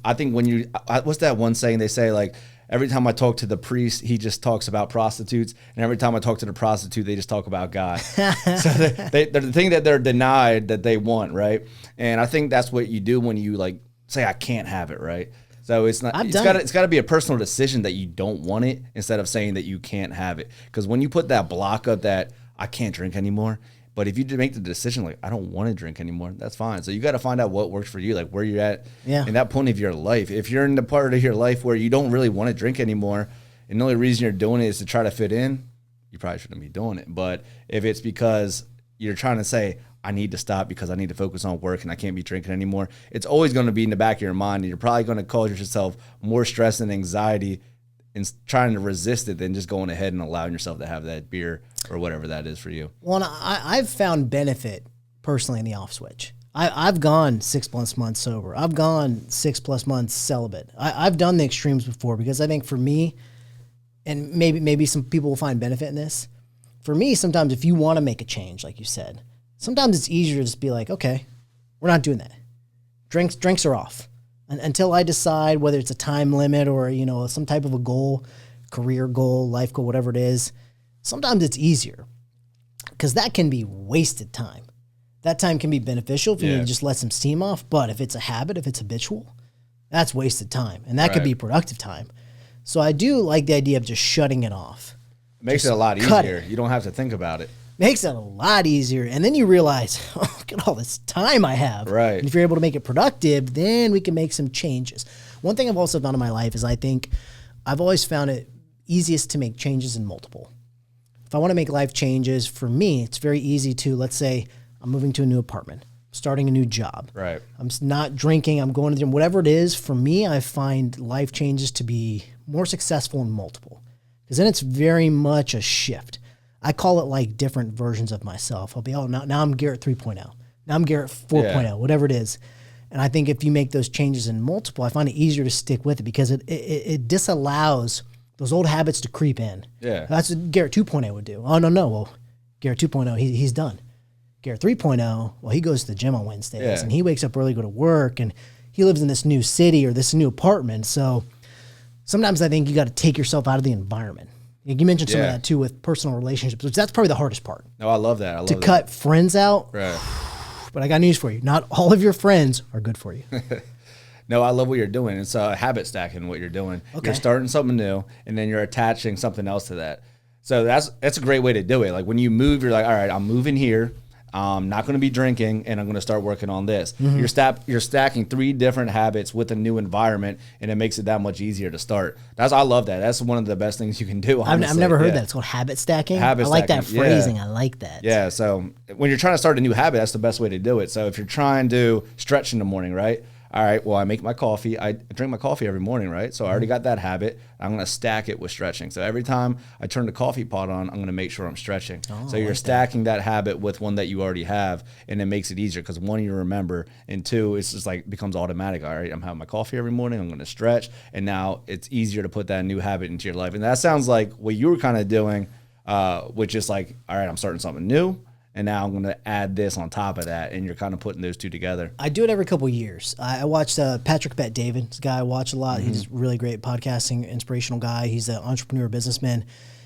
I think when what's that one saying they say, like, every time I talk to the priest, he just talks about prostitutes. And every time I talk to the prostitute, they just talk about God. So they're the thing that they're denied that they want, right? And I think that's what you do when you like say, I can't have it, right? So it's not. It's got to be a personal decision that you don't want it instead of saying that you can't have it. Because when you put that block up that I can't drink anymore, but if you make the decision like I don't want to drink anymore, that's fine. So you got to find out what works for you, like where you're at in that point of your life. If you're in the part of your life where you don't really want to drink anymore, and the only reason you're doing it is to try to fit in, you probably shouldn't be doing it. But if it's because you're trying to say, I need to stop because I need to focus on work and I can't be drinking anymore, it's always going to be in the back of your mind, and you're probably going to cause yourself more stress and anxiety in trying to resist it than just going ahead and allowing yourself to have that beer or whatever that is for you. Well, I've found benefit personally in the off switch. I've gone 6+ months sober. I've gone 6+ months celibate. I've done the extremes before because I think for me, and maybe some people will find benefit in this, for me, sometimes if you want to make a change, like you said, sometimes it's easier to just be like, okay, we're not doing that. Drinks are off. Until I decide whether it's a time limit or, you know, some type of a goal, career goal, life goal, whatever it is, sometimes it's easier because that can be wasted time. That time can be beneficial if you need to just let some steam off. But if it's a habit, if it's habitual, that's wasted time. And that could be productive time. So I do like the idea of just shutting it off. It makes it a lot easier. You don't have to think about it. Makes it a lot easier. And then you realize, oh, look at all this time I have. Right. And if you're able to make it productive, then we can make some changes. One thing I've also found in my life is I think I've always found it easiest to make changes in multiple. If I want to make life changes, for me, it's very easy to, let's say I'm moving to a new apartment, starting a new job. Right. I'm not drinking, I'm going to the gym, whatever it is. For me, I find life changes to be more successful in multiple, because then it's very much a shift. I call it like different versions of myself. I'll be, now I'm Garrett 3.0. Now I'm Garrett 4.0, whatever it is. And I think if you make those changes in multiple, I find it easier to stick with it, because it disallows those old habits to creep in. Yeah. That's what Garrett 2.0 would do. Oh, no. Well, Garrett 2.0, he's done. Garrett 3.0, well, he goes to the gym on Wednesdays and he wakes up early, go to work, and he lives in this new city or this new apartment. So sometimes I think you got to take yourself out of the environment. You mentioned some of that too with personal relationships, which that's probably the hardest part. No, I love that. To cut friends out. Right. But I got news for you. Not all of your friends are good for you. No, I love what you're doing. It's habit stacking what you're doing. Okay. You're starting something new, and then you're attaching something else to that. So that's a great way to do it. Like when you move, you're like, all right, I'm moving here. I'm not going to be drinking, and I'm going to start working on this. Mm-hmm. You're stacking 3 different habits with a new environment, and it makes it that much easier to start. I love that. That's one of the best things you can do. Honestly. I've never heard that. It's called habit stacking. I like that phrasing. I like that. Yeah. So when you're trying to start a new habit, that's the best way to do it. So if you're trying to stretch in the morning, right? All right, well, I make my coffee. I drink my coffee every morning, right? So I already got that habit. I'm going to stack it with stretching. So every time I turn the coffee pot on, I'm going to make sure I'm stretching. So you're stacking that habit with one that you already have, and it makes it easier because 1, you remember, and 2, it's just like becomes automatic. All right, I'm having my coffee every morning. I'm going to stretch, and now it's easier to put that new habit into your life. And that sounds like what you were kind of doing, which is like, all right, I'm starting something new. And now I'm going to add this on top of that, and you're kind of putting those 2 together. I do it every couple of years. I watched Patrick Bet-David. He's a guy I watch a lot. Mm-hmm. He's a really great podcasting, inspirational guy. He's an entrepreneur, businessman.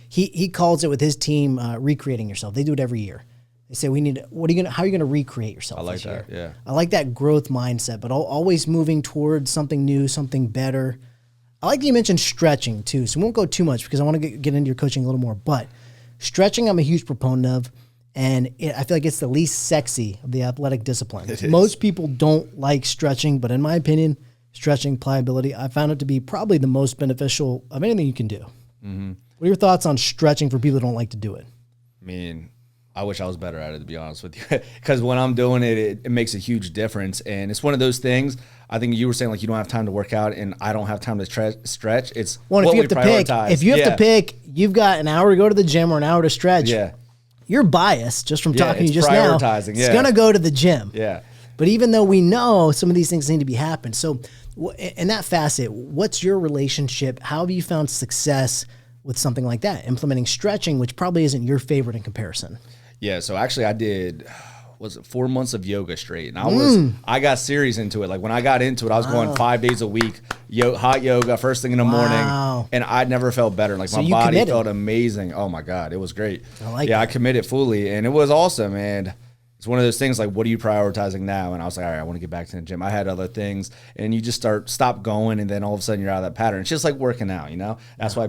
He calls it with his team recreating yourself. They do it every year. They say, how are you going to recreate yourself this year? Yeah. I like that growth mindset, but always moving towards something new, something better. I like that you mentioned stretching too, so we won't go too much because I want to get into your coaching a little more. But stretching, I'm a huge proponent of. And I feel like it's the least sexy of the athletic disciplines. Most people don't like stretching, but in my opinion, stretching, pliability, I found it to be probably the most beneficial of anything you can do. Mm-hmm. What are your thoughts on stretching for people who don't like to do it? I mean, I wish I was better at it, to be honest with you. Because when I'm doing it, it makes a huge difference. And it's one of those things, I think you were saying, like, you don't have time to work out, and I don't have time to stretch. It's if you have to pick, you've got an hour to go to the gym or an hour to stretch. Yeah. You're biased just from talking to you just now. It's going to go to the gym. Yeah. But even though we know some of these things need to be happening, so in that facet, what's your relationship? How have you found success with something like that? Implementing stretching, which probably isn't your favorite in comparison. Yeah. So actually I did, 4 months of yoga straight. And I got serious into it. Like when I got into it, I was going 5 days a week, hot yoga first thing in the morning. And I never felt better. Like my body felt amazing. Oh my God. It was great. I committed fully, and it was awesome. And it's one of those things like, what are you prioritizing now? And I was like, all right, I want to get back to the gym. I had other things, and you just stop going. And then all of a sudden you're out of that pattern. It's just like working out, that's why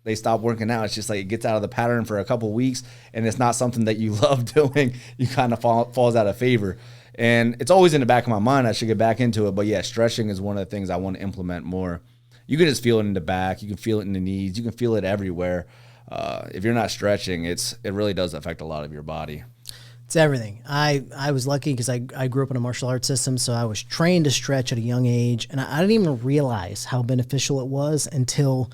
they stop working out. It's just like it gets out of the pattern for a couple of weeks, and it's not something that you love doing. You kind of falls out of favor. And it's always in the back of my mind, I should get back into it. But yeah, stretching is one of the things I want to implement more. You can just feel it in the back. You can feel it in the knees. You can feel it everywhere. If you're not stretching, it really does affect a lot of your body. It's everything. I was lucky because I grew up in a martial arts system, so I was trained to stretch at a young age. And I didn't even realize how beneficial it was until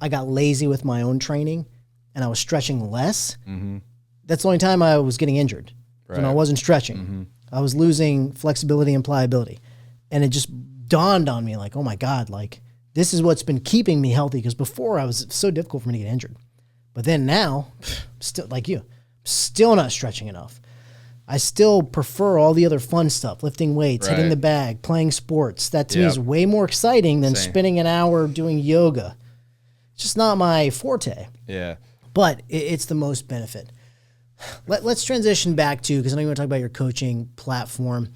I got lazy with my own training and I was stretching less. Mm-hmm. That's the only time I was getting injured, when I wasn't stretching. Mm-hmm. I was losing flexibility and pliability. And it just dawned on me like, oh my God, like this is what's been keeping me healthy, because before I was so difficult for me to get injured. But then now, still like you, still not stretching enough. I still prefer all the other fun stuff, lifting weights, hitting the bag, playing sports. That to me is way more exciting than spending an hour doing yoga. It's just not my forte. Yeah. But it's the most benefit. Let's transition back to, because I know you want to talk about your coaching platform.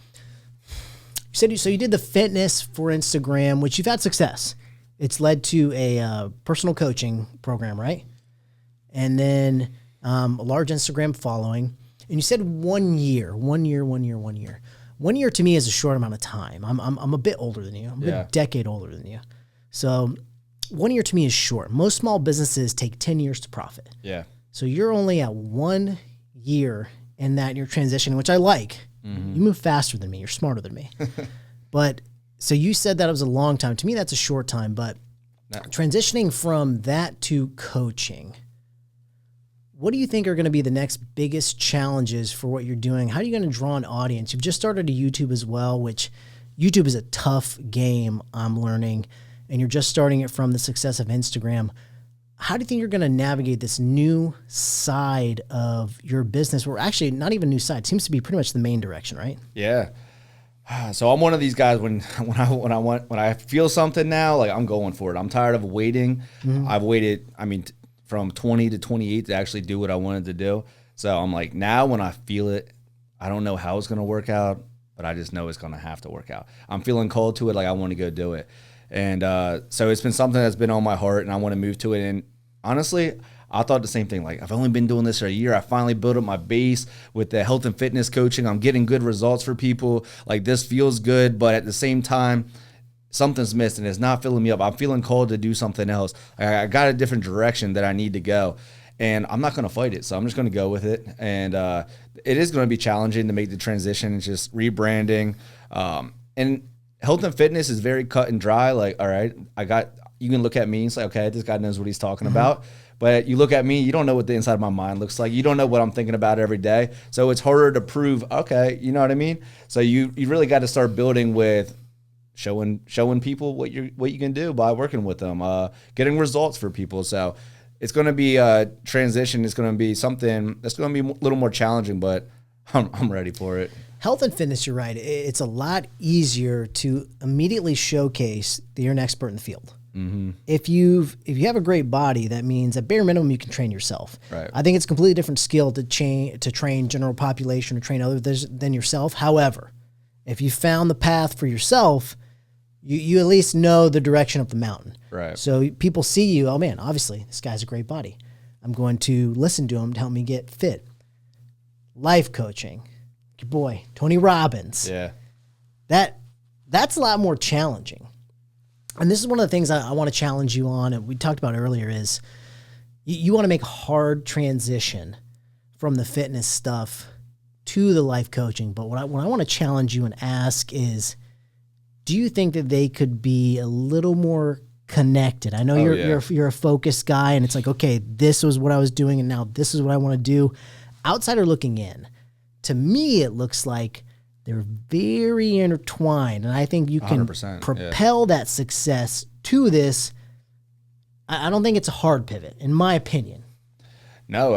You said you did the fitness for Instagram, which you've had success. It's led to a personal coaching program, right? And then a large Instagram following. And you said 1 year. What 1 year to me is a short amount of time. I'm a bit older than you. I'm a decade older than you. So 1 year to me is short. Most small businesses take 10 years to profit. Yeah. So you're only at 1 year in that you're transitioning, which I like. Mm-hmm. You move faster than me. You're smarter than me. But so you said that it was a long time. To me, that's a short time. But transitioning from that to coaching, what do you think are going to be the next biggest challenges for what you're doing? How are you going to draw an audience? You've just started a YouTube as well, which YouTube is a tough game, I'm learning, and you're just starting it from the success of Instagram. How do you think you're going to navigate this new side of your business? Or actually, not even new side. It seems to be pretty much the main direction, right? Yeah. So I'm one of these guys when I feel something now, like I'm going for it. I'm tired of waiting. Mm-hmm. I've waited, from 20 to 28 to actually do what I wanted to do. So I'm like, now when I feel it, I don't know how it's going to work out, but I just know it's going to have to work out. I'm feeling cold to it. Like I want to go do it. And so it's been something that's been on my heart and I want to move to it. And honestly, I thought the same thing. Like I've only been doing this for a year. I finally built up my base with the health and fitness coaching. I'm getting good results for people. Like this feels good, but at the same time, something's missing. It's not filling me up. I'm feeling called to do something else. I got a different direction that I need to go, and I'm not going to fight it. So I'm just going to go with it. And it is going to be challenging to make the transition. It's just rebranding. And health and fitness is very cut and dry. Like, all right, you can look at me and say, okay, this guy knows what he's talking about. But you look at me, you don't know what the inside of my mind looks like. You don't know what I'm thinking about every day. So it's harder to prove, okay, you know what I mean? So you really got to start building with showing people what you can do by working with them, getting results for people. So it's going to be a transition. It's going to be something that's going to be a little more challenging, but I'm ready for it. Health and fitness, you're right. It's a lot easier to immediately showcase that you're an expert in the field. Mm-hmm. If you have a great body, that means at bare minimum you can train yourself. Right. I think it's a completely different skill to train general population or train others than yourself. However, if you found the path for yourself, you at least know the direction of the mountain. Right. So people see you, oh man, obviously this guy's a great body. I'm going to listen to him to help me get fit. Life coaching, your boy, Tony Robbins. Yeah. That's a lot more challenging. And this is one of the things I want to challenge you on, and we talked about earlier, is you want to make a hard transition from the fitness stuff to the life coaching. But what I want to challenge you and ask is, do you think that they could be a little more connected? I know you're a focused guy, and it's like, okay, this was what I was doing, and now this is what I want to do. Outsider looking in, to me, it looks like they're very intertwined, and I think you can propel that success to this. I don't think it's a hard pivot, in my opinion. No,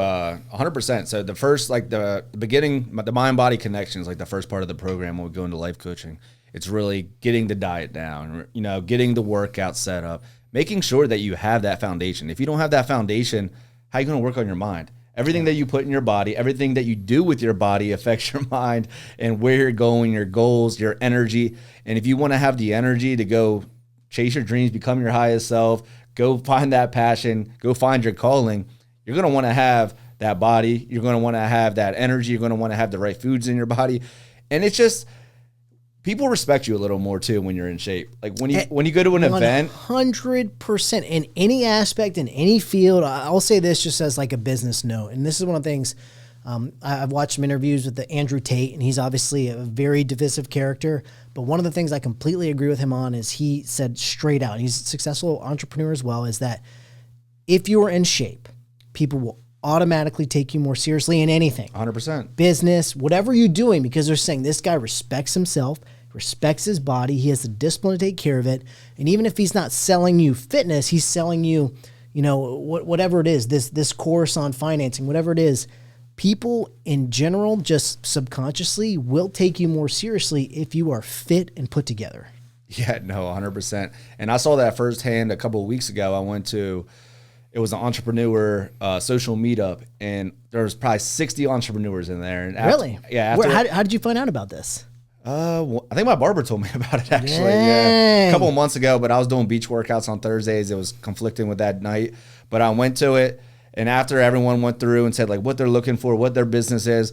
100%. So the first, like the beginning, the mind-body connection is like the first part of the program when we go into life coaching. It's really getting the diet down, getting the workout set up, making sure that you have that foundation. If you don't have that foundation, how are you going to work on your mind? Everything that you put in your body, everything that you do with your body affects your mind and where you're going, your goals, your energy. And if you want to have the energy to go chase your dreams, become your highest self, go find that passion, go find your calling, you're going to want to have that body. You're going to want to have that energy. You're going to want to have the right foods in your body. And it's just, people respect you a little more too when you're in shape. Like when you go to an event, 100% in any aspect, in any field. I'll say this just as like a business note, and this is one of the things. I've watched some interviews with Andrew Tate, and he's obviously a very divisive character. But one of the things I completely agree with him on is he said straight out, he's a successful entrepreneur as well, is that if you are in shape, people will automatically take you more seriously in anything. 100%. Business, whatever you're doing, because they're saying this guy respects himself, respects his body, he has the discipline to take care of it. And even if he's not selling you fitness, he's selling you, whatever it is, this course on financing, whatever it is, people in general just subconsciously will take you more seriously if you are fit and put together. Yeah, no, 100%. And I saw that firsthand a couple of weeks ago. I went to, it was an entrepreneur social meetup, and there was probably 60 entrepreneurs in there. And really? How did you find out about this? I think my barber told me about it, actually. Yeah, a couple of months ago, but I was doing beach workouts on Thursdays. It was conflicting with that night, but I went to it, and after everyone went through and said like what they're looking for, what their business is,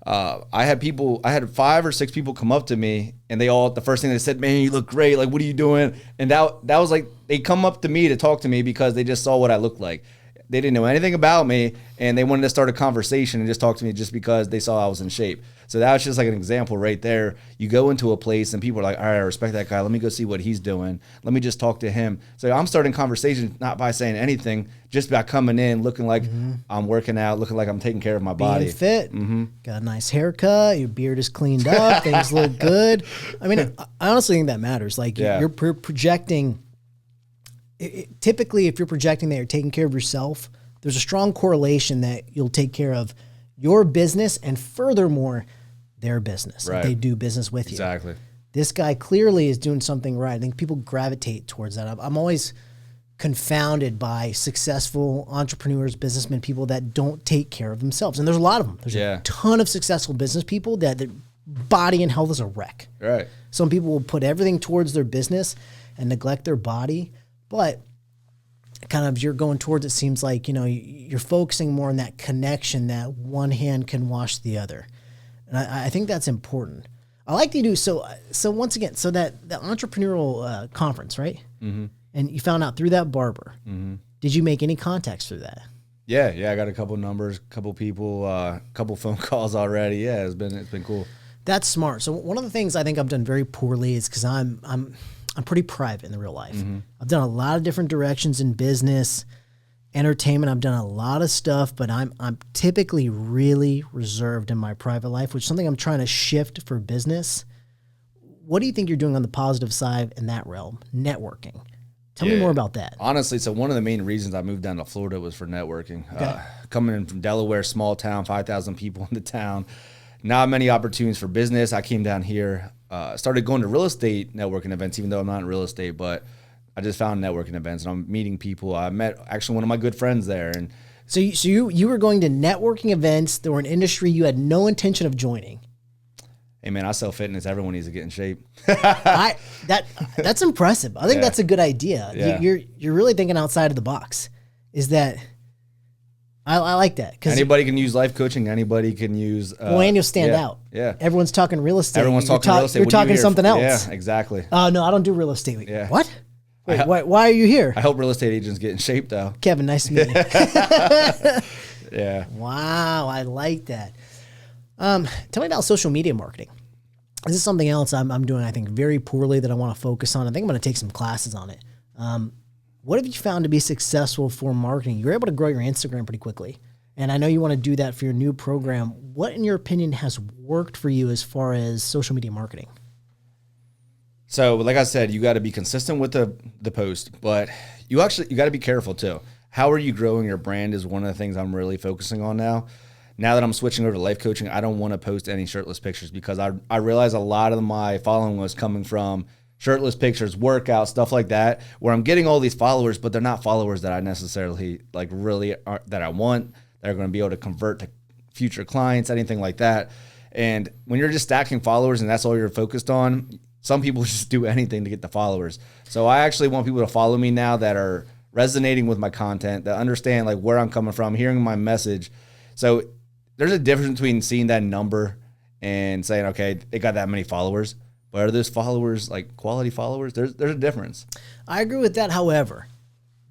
I had 5 or 6 people come up to me, and the first thing they said, man, you look great. Like, what are you doing? And that was like, they come up to me to talk to me because they just saw what I looked like. They didn't know anything about me, and they wanted to start a conversation and just talk to me just because they saw I was in shape. So that was just like an example right there. You go into a place and people are like, all right, I respect that guy. Let me go see what he's doing. Let me just talk to him. So I'm starting conversations not by saying anything, just by coming in, looking like I'm working out, looking like I'm taking care of my body. Being fit. Got a nice haircut. Your beard is cleaned up. Things look good. I mean, I honestly think that matters. Like you're projecting. Typically, if you're projecting that you're taking care of yourself, there's a strong correlation that you'll take care of your business and furthermore, their business. Right. If they do business with you. Exactly. This guy clearly is doing something right. I think people gravitate towards that. I'm always confounded by successful entrepreneurs, businessmen, people that don't take care of themselves. And there's a lot of them. There's a ton of successful business people that their body and health is a wreck. Right. Some people will put everything towards their business and neglect their body. But kind of you're going towards, it seems like, you're focusing more on that connection that one hand can wash the other. And I think that's important. I like to do so once again, so that the entrepreneurial conference, right? Mm-hmm. And you found out through that barber. Mm-hmm. Did you make any contacts through that? Yeah. I got a couple numbers, couple people, couple phone calls already. Yeah, it's been cool. That's smart. So one of the things I think I've done very poorly is because I'm pretty private in the real life. Mm-hmm. I've done a lot of different directions in business, entertainment. I've done a lot of stuff, but I'm typically really reserved in my private life, which is something I'm trying to shift for business. What do you think you're doing on the positive side in that realm? Networking. Tell me more about that. Honestly, so one of the main reasons I moved down to Florida was for networking. Okay. Coming in from Delaware, small town, 5,000 people in the town, not many opportunities for business. I came down here, started going to real estate networking events, even though I'm not in real estate, but I just found networking events and I'm meeting people. I met actually one of my good friends there. And so you were going to networking events that were an industry you had no intention of joining. Hey man, I sell fitness. Everyone needs to get in shape. That's impressive. I think that's a good idea. Yeah. You're really thinking outside of the box. Is that I like that, because anybody can use life coaching. Anybody can use. And you'll stand out. Yeah. Everyone's talking real estate. Everyone's talking real estate. You're talking something else. Yeah, exactly. Oh no, I don't do real estate. Yeah. What? Wait, why are you here? I help real estate agents get in shape, though. Kevin, nice to meet you. Yeah. Wow, I like that. Tell me about social media marketing. This is something else I'm doing, I think, very poorly that I want to focus on. I think I'm going to take some classes on it. What have you found to be successful for marketing? You're able to grow your Instagram pretty quickly. And I know you want to do that for your new program. What, in your opinion, has worked for you as far as social media marketing? So, like I said, you got to be consistent with the post, but you got to be careful too. How are you growing your brand is one of the things I'm really focusing on now. Now that I'm switching over to life coaching, I don't want to post any shirtless pictures because I realize a lot of my following was coming from shirtless pictures, workouts, stuff like that, where I'm getting all these followers, but they're not followers that I necessarily really are, that I want, that are going to be able to convert to future clients, anything like that. And when you're just stacking followers and that's all you're focused on, some people just do anything to get the followers. So I actually want people to follow me now that are resonating with my content, that understand like where I'm coming from, hearing my message. So there's a difference between seeing that number and saying, okay, they got that many followers, but are those followers like quality followers? There's a difference. I agree with that. However,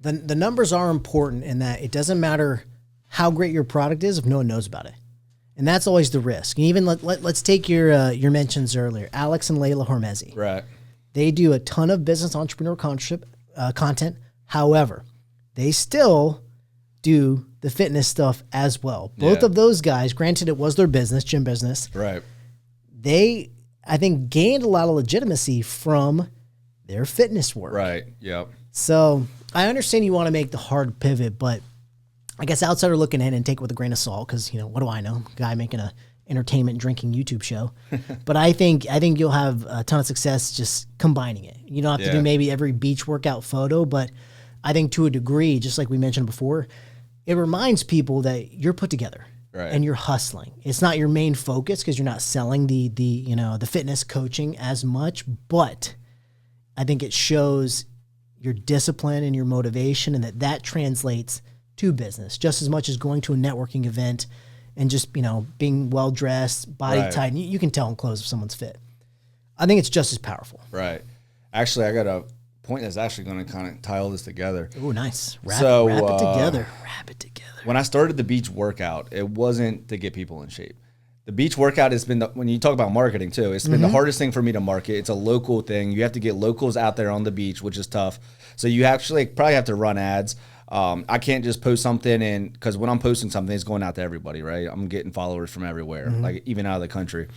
the numbers are important in that it doesn't matter how great your product is if no one knows about it. And that's always the risk. And even let's take your mentions earlier, Alex and Layla Hormezi. Right. They do a ton of business entrepreneur content. However, they still do the fitness stuff as well. Both of those guys, granted it was their business, gym business. Right. They, I think, gained a lot of legitimacy from their fitness work. Right. Yep. So I understand you want to make the hard pivot, but I guess outsider looking in and take it with a grain of salt, because, what do I know? Guy making a entertainment drinking YouTube show. But I think you'll have a ton of success just combining it. You don't have to do maybe every beach workout photo, but I think to a degree, just like we mentioned before, it reminds people that you're put together and you're hustling. It's not your main focus because you're not selling the fitness coaching as much, but I think it shows your discipline and your motivation, and that translates to business just as much as going to a networking event and just, being well dressed, body Right. tight. And you can tell in clothes if someone's fit. I think it's just as powerful. Right. Actually, I got a point that's actually going to kind of tie all this together. Oh, nice. Wrap it together. Wrap it together. When I started the beach workout, it wasn't to get people in shape. The beach workout has been, when you talk about marketing too, it's been the hardest thing for me to market. It's a local thing. You have to get locals out there on the beach, which is tough. So you actually probably have to run ads. I can't just post something, and because when I'm posting something, it's going out to everybody, right? I'm getting followers from everywhere, like even out of the country.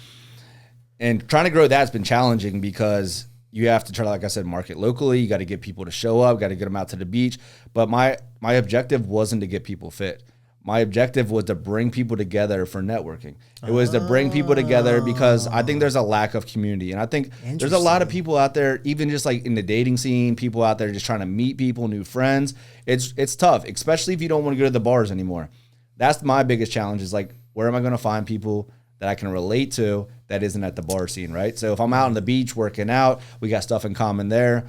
And trying to grow that's been challenging because you have to try to, like I said, market locally. You got to get people to show up, got to get them out to the beach. But my objective wasn't to get people fit. My objective was to bring people together for networking. It was to bring people together because I think there's a lack of community. And I think there's a lot of people out there, even just like in the dating scene, people out there just trying to meet people, new friends. It's tough, especially if you don't want to go to the bars anymore. That's my biggest challenge is like, where am I going to find people that I can relate to that isn't at the bar scene, right? So if I'm out on the beach working out, we got stuff in common there,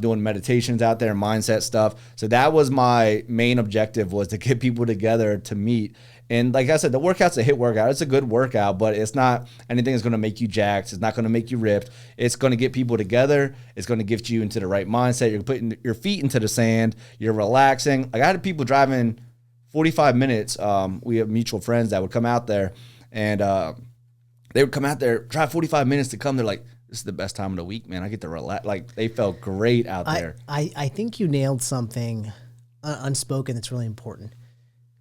doing meditations out there, mindset stuff. So that was my main objective, was to get people together to meet. And like I said, the workout's a HIIT workout. It's a good workout, but it's not anything that's going to make you jacked. It's not going to make you ripped. It's going to get people together. It's going to get you into the right mindset. You're putting your feet into the sand. You're relaxing. Like I had people driving 45 minutes. We have mutual friends that would come out there, and they would come out there, drive 45 minutes to come. They're like, this is the best time of the week, man. I get to relax. Like, they felt great out there. I think you nailed something unspoken that's really important.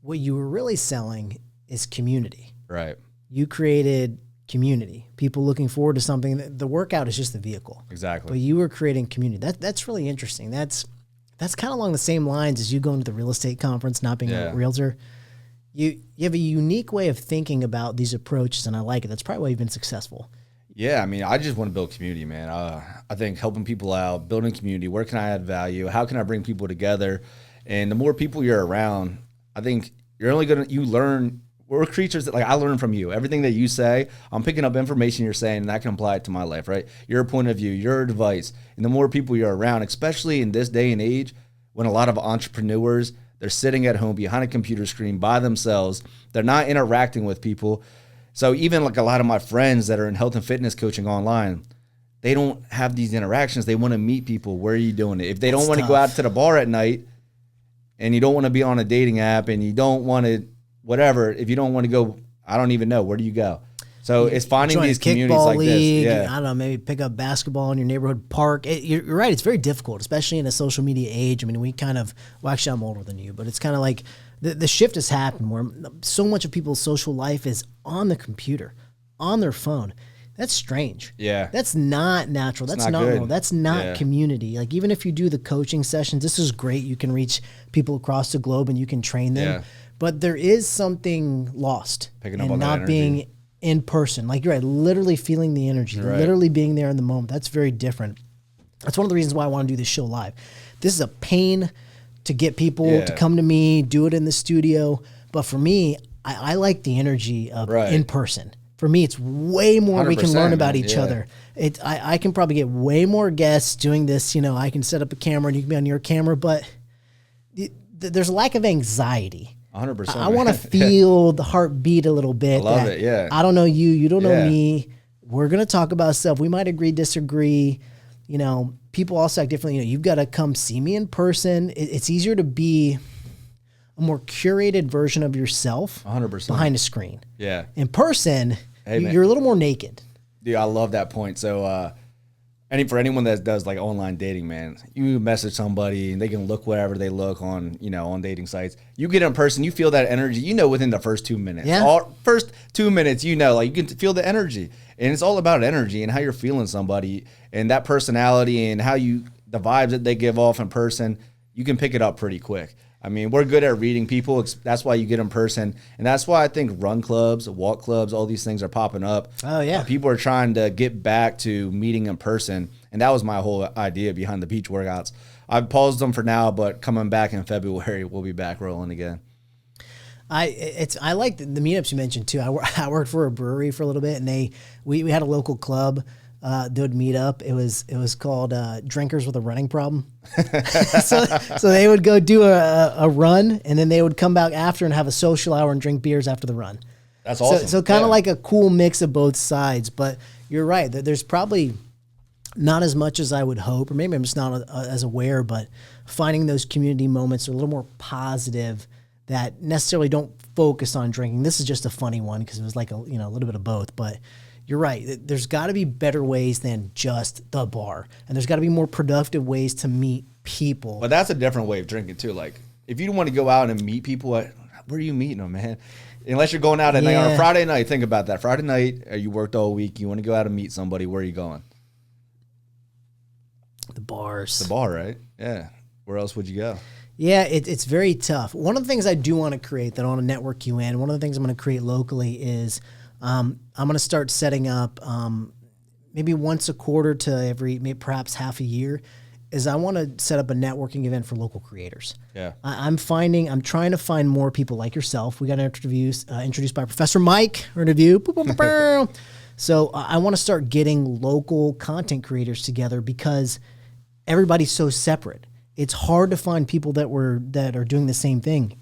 What you were really selling is community. Right. You created community. People looking forward to something. The workout is just the vehicle. Exactly. But you were creating community. That's really interesting. That's kind of along the same lines as you going to the real estate conference, not being a realtor. You have a unique way of thinking about these approaches, and I like it. That's probably why you've been successful. Yeah, I mean, I just want to build community, man. I think helping people out, building community, where can I add value? How can I bring people together? And the more people you're around, I think you're only you learn. We're creatures that, like, I learn from you. Everything that you say, I'm picking up information you're saying, and I can apply it to my life, right? Your point of view, your advice. And the more people you're around, especially in this day and age, when a lot of entrepreneurs, they're sitting at home behind a computer screen by themselves. They're not interacting with people. So even like a lot of my friends that are in health and fitness coaching online, they don't have these interactions. They want to meet people. Where are you doing it? If they don't want to go out to the bar at night, and you don't want to be on a dating app, and you don't want to, whatever, if you don't want to go, I don't even know, where do you go? So it's finding these communities like league, this. Yeah. I don't know, maybe pick up basketball in your neighborhood park. You're right. It's very difficult, especially in a social media age. I mean, well, actually, I'm older than you, but it's kind of like the shift has happened where so much of people's social life is on the computer, on their phone. That's strange. Yeah. That's not natural. That's not not good. normal. That's not community. Like, even if you do the coaching sessions, this is great. You can reach people across the globe and you can train them. Yeah. But there is something lost Picking up in on that not energy. being in person. Like, you're right, literally feeling the energy, Right. literally being there in the moment. That's very different. That's one of the reasons why I want to do this show live. This is a pain to get people to come to me, do it in the studio. But for me, I like the energy of in person. For me, it's way more we can learn about each other. I can probably get way more guests doing this. You know, I can set up a camera and you can be on your camera, but there's a lack of anxiety. 100%. I want to feel the heartbeat a little bit. I love it, yeah. I don't know you, you don't know me. We're going to talk about stuff. We might agree, disagree. You know, people also act differently. You know, you've got to come see me in person. It's easier to be a more curated version of yourself 100%. behind a screen. Yeah. In person, Hey, man. you're a little more naked. Dude, I love that point. So, for anyone that does like online dating, man, you message somebody and they can look whatever they look on, on dating sites. You get in person, you feel that energy, within the first 2 minutes. Yeah. First 2 minutes, like you can feel the energy. And it's all about energy and how you're feeling somebody and that personality and the vibes that they give off in person. You can pick it up pretty quick. I mean, we're good at reading people. That's why you get in person. And that's why I think run clubs, walk clubs, all these things are popping up. Oh, yeah. People are trying to get back to meeting in person. And that was my whole idea behind the beach workouts. I've paused them for now, but coming back in February, we'll be back rolling again. I like the meetups you mentioned too. I worked for a brewery for a little bit, and we had a local club they would meet up. It was called Drinkers with a Running Problem. so they would go do a run, and then they would come back after and have a social hour and drink beers after the run. That's awesome. So kind of like a cool mix of both sides. But you're right. There's probably not as much as I would hope, or maybe I'm just not as aware, but finding those community moments are a little more positive that necessarily don't focus on drinking. This is just a funny one because it was like a little bit of both, but you're right. There's got to be better ways than just the bar, and there's got to be more productive ways to meet people. But that's a different way of drinking too. Like if you want to go out and meet people, where are you meeting them, man? Unless you're going out at night on a Friday night. Think about that. Friday night, you worked all week. You want to go out and meet somebody. Where are you going? The bars. The bar, right? Yeah. Where else would you go? Yeah, it's very tough. One of the things I do want to create that I want to network you in, one of the things I'm going to create locally is I'm going to start setting up maybe once a quarter to maybe perhaps half a year, is I want to set up a networking event for local creators. Yeah. I'm trying to find more people like yourself. We got introduced by Professor Mike, or interview. So I want to start getting local content creators together because everybody's so separate. It's hard to find people that are doing the same thing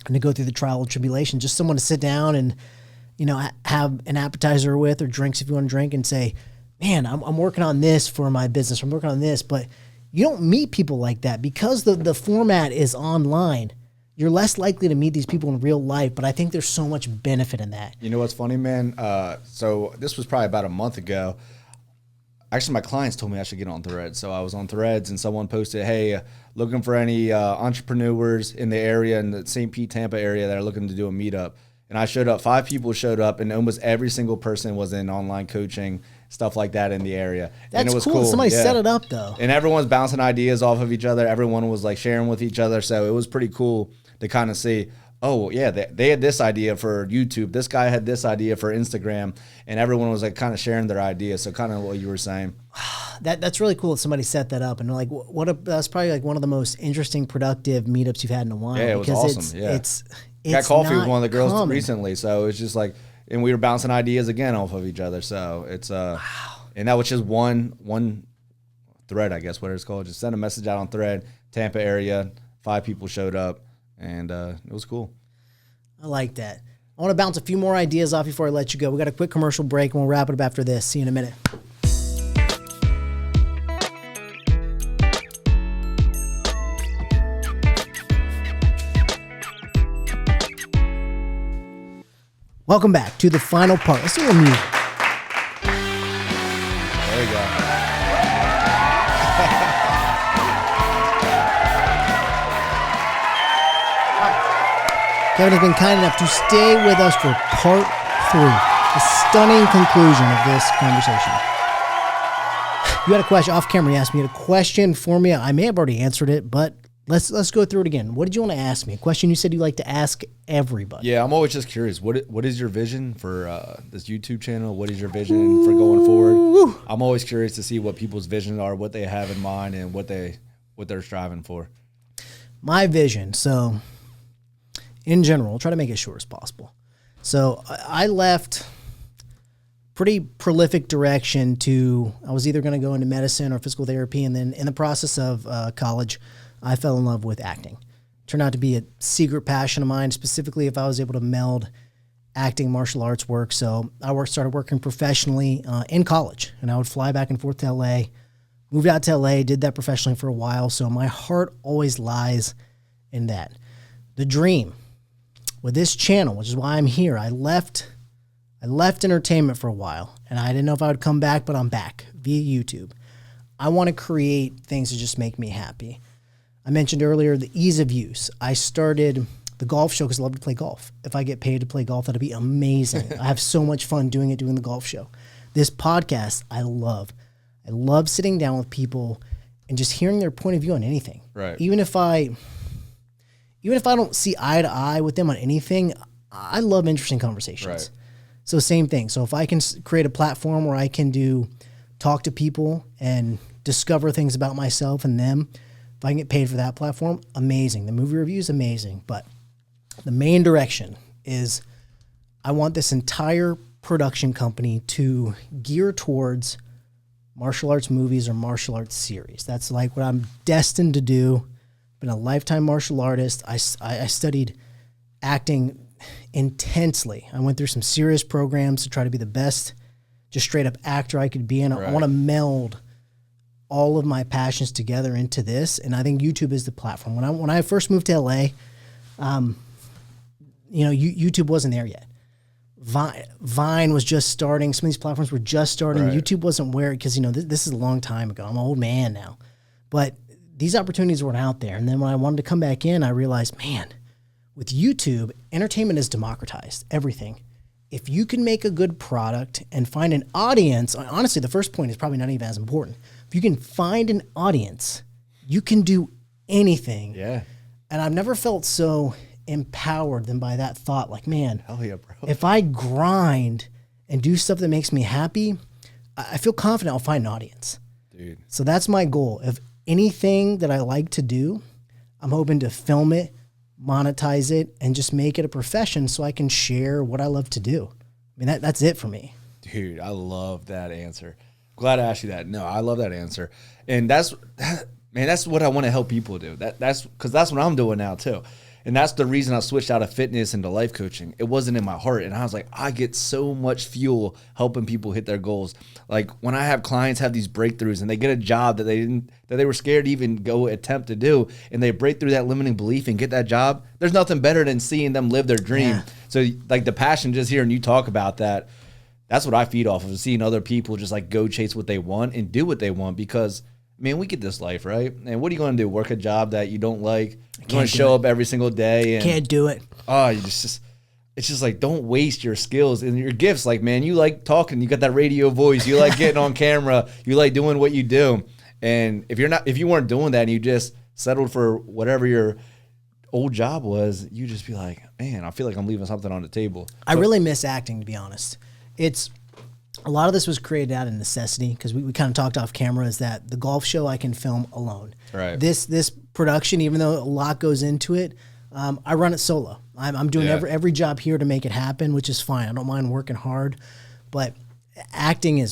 and to go through the trial and tribulation. Just someone to sit down and, have an appetizer with, or drinks if you want to drink, and say, man, I'm working on this for my business. I'm working on this. But you don't meet people like that because the format is online. You're less likely to meet these people in real life, but I think there's so much benefit in that. You know what's funny, man? So this was probably about a month ago. Actually, my clients told me I should get on Threads. So I was on Threads, and someone posted, hey, looking for any entrepreneurs in the area, in the St. Pete, Tampa area that are looking to do a meetup. And I showed up. 5 people showed up, and almost every single person was in online coaching, stuff like that in the area. That's and it was cool. Somebody set it up, though. And everyone's bouncing ideas off of each other. Everyone was like sharing with each other. So it was pretty cool to kind of see, oh, yeah, they had this idea for YouTube. This guy had this idea for Instagram. And everyone was like kind of sharing their ideas. So kind of what you were saying. That's really cool that somebody set that up. And like, that's probably like one of the most interesting, productive meetups you've had in a while. Yeah, it was awesome. It's got coffee with one of the girls common. recently. So it's just like, and we were bouncing ideas again off of each other. So it's, wow. And that was just one thread, I guess, what it's called. Just send a message out on Thread, Tampa area, 5 people showed up, and it was cool. I like that. I want to bounce a few more ideas off before I let you go. We got a quick commercial break, and we'll wrap it up after this. See you in a minute. Welcome back to the final part. Let's do a little music. There you go. Kevin has been kind enough to stay with us for part 3, the stunning conclusion of this conversation. You had a question off camera. You asked me a question for me. I may have already answered it, but let's go through it again. What did you want to ask me? A question you said you like to ask everybody. Yeah, I'm always just curious. What is your vision for this YouTube channel? What is your vision for going forward? I'm always curious to see what people's visions are, what they have in mind, and what they're striving for. My vision. So, in general, I'll try to make it short as possible. So, I left pretty prolific direction I was either going to go into medicine or physical therapy, and then in the process of college, I fell in love with acting. Turned out to be a secret passion of mine, specifically if I was able to meld acting, martial arts work. So I started working professionally in college, and I would fly back and forth to LA. Moved out to LA, did that professionally for a while. So my heart always lies in that. The dream with this channel, which is why I'm here, I left entertainment for a while, and I didn't know if I would come back, but I'm back via YouTube. I want to create things that just make me happy. I mentioned earlier the ease of use. I started the golf show because I love to play golf. If I get paid to play golf, that'd be amazing. I have so much fun doing the golf show. This podcast, I love. I love sitting down with people and just hearing their point of view on anything. Right. Even if I don't see eye to eye with them on anything, I love interesting conversations. Right. So same thing. So if I can create a platform where I can talk to people and discover things about myself and them, if I can get paid for that platform, amazing. The movie reviews, amazing. But the main direction is I want this entire production company to gear towards martial arts movies or martial arts series. That's like what I'm destined to do. Been a lifetime martial artist. I studied acting intensely. I went through some serious programs to try to be the best, just straight up actor I could be. And I want to meld all of my passions together into this. And I think YouTube is the platform. When I first moved to LA, YouTube wasn't there yet. Vine was just starting. Some of these platforms were just starting. Right. YouTube wasn't where, because, this is a long time ago. I'm an old man now. But these opportunities weren't out there. And then when I wanted to come back in, I realized, man, with YouTube, entertainment is democratized. Everything. If you can make a good product and find an audience, honestly, the first point is probably not even as important. If you can find an audience, you can do anything. Yeah. And I've never felt so empowered than by that thought. Like, man, hell yeah, bro. If I grind and do stuff that makes me happy, I feel confident I'll find an audience. Dude. So that's my goal. If anything that I like to do, I'm hoping to film it, monetize it, and just make it a profession so I can share what I love to do. I mean, that's it for me. Dude, I love that answer. Glad I asked you that. No, I love that answer. And that's what I want to help people do. That's because that's what I'm doing now too. And that's the reason I switched out of fitness into life coaching. It wasn't in my heart. And I was like, I get so much fuel helping people hit their goals. Like when I have clients have these breakthroughs and they get a job that they were scared to even go attempt to do, and they break through that limiting belief and get that job, there's nothing better than seeing them live their dream. Yeah. So like the passion, just hearing you talk about that, that's what I feed off of, seeing other people just like go chase what they want and do what they want, because man, we get this life, right? And what are you going to do? Work a job that you don't like? You're going to show up every single day. And, can't do it. Oh, it's just like, don't waste your skills and your gifts. Like, man, you like talking. You got that radio voice. You like getting on camera. You like doing what you do. And if you weren't doing that and you just settled for whatever your old job was, you just be like, man, I feel like I'm leaving something on the table. I really miss acting, to be honest. A lot of this was created out of necessity, because we kind of talked off camera, is that the golf show I can film alone. Right. This production, even though a lot goes into it, I run it solo. I'm doing every job here to make it happen, which is fine. I don't mind working hard, but acting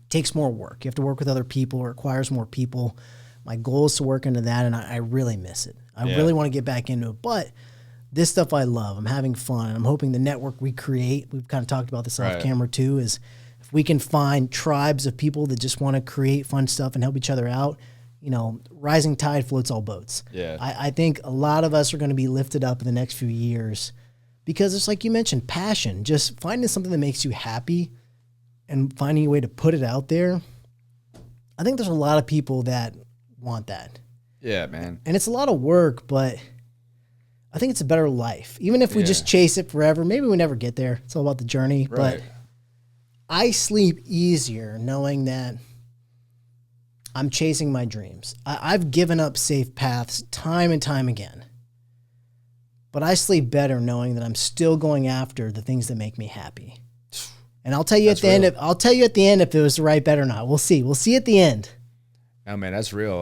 takes more work. You have to work with other people. It requires more people. My goal is to work into that, and I really miss it. I really want to get back into it, but this stuff I love. I'm having fun, and I'm hoping the network we create, we've kind of talked about this off camera too, is if we can find tribes of people that just want to create fun stuff and help each other out, rising tide floats all boats. Yeah. I think a lot of us are going to be lifted up in the next few years, because it's like you mentioned, passion, just finding something that makes you happy and finding a way to put it out there. I think there's a lot of people that want that. Yeah, man. And it's a lot of work, but I think it's a better life. Even if we just chase it forever, maybe we never get there. It's all about the journey. Right. But I sleep easier knowing that I'm chasing my dreams. I've given up safe paths time and time again. But I sleep better knowing that I'm still going after the things that make me happy. And I'll tell you at the end. I'll tell you at the end if it was the right bet or not. We'll see. We'll see at the end. Oh man, that's real.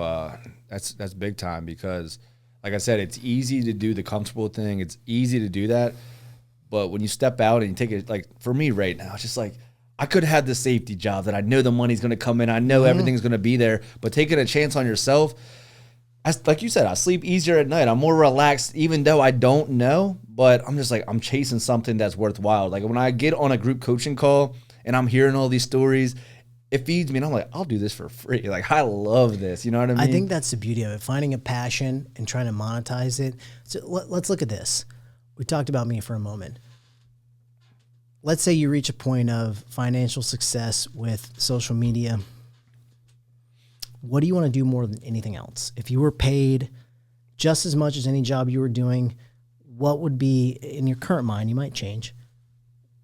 That's big time, because like I said, it's easy to do the comfortable thing. It's easy to do that. But when you step out and you take it, like for me right now, it's just like, I could have had the safety job that I know the money's going to come in. I know everything's going to be there. But taking a chance on yourself, like you said, I sleep easier at night. I'm more relaxed, even though I don't know. But I'm just like, I'm chasing something that's worthwhile. Like when I get on a group coaching call and I'm hearing all these stories, it feeds me, and I'm like, I'll do this for free. Like, I love this. You know what I mean? I think that's the beauty of it, finding a passion and trying to monetize it. So let's look at this. We talked about me for a moment. Let's say you reach a point of financial success with social media. What do you want to do more than anything else? If you were paid just as much as any job you were doing, what would be, in your current mind, you might change,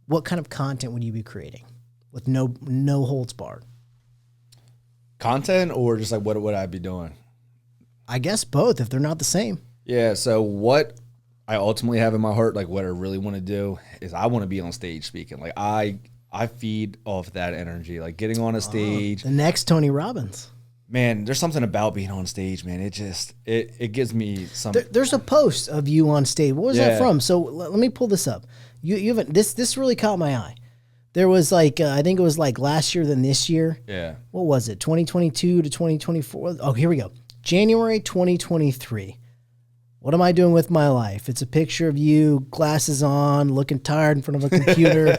what kind of content would you be creating? With no holds barred. Content, or just like what would I be doing? I guess both, if they're not the same. Yeah, so what I ultimately have in my heart, like what I really want to do, is I want to be on stage speaking. Like I feed off that energy, like getting on a stage. The next Tony Robbins. Man, there's something about being on stage, man. It just, it gives me some. There's a post of you on stage. What was that from? So let me pull this up. You haven't, this really caught my eye. There was like, I think it was like last year than this year. Yeah. What was it? 2022 to 2024. Oh, here we go. January 2023. What am I doing with my life? It's a picture of you, glasses on, looking tired in front of a computer.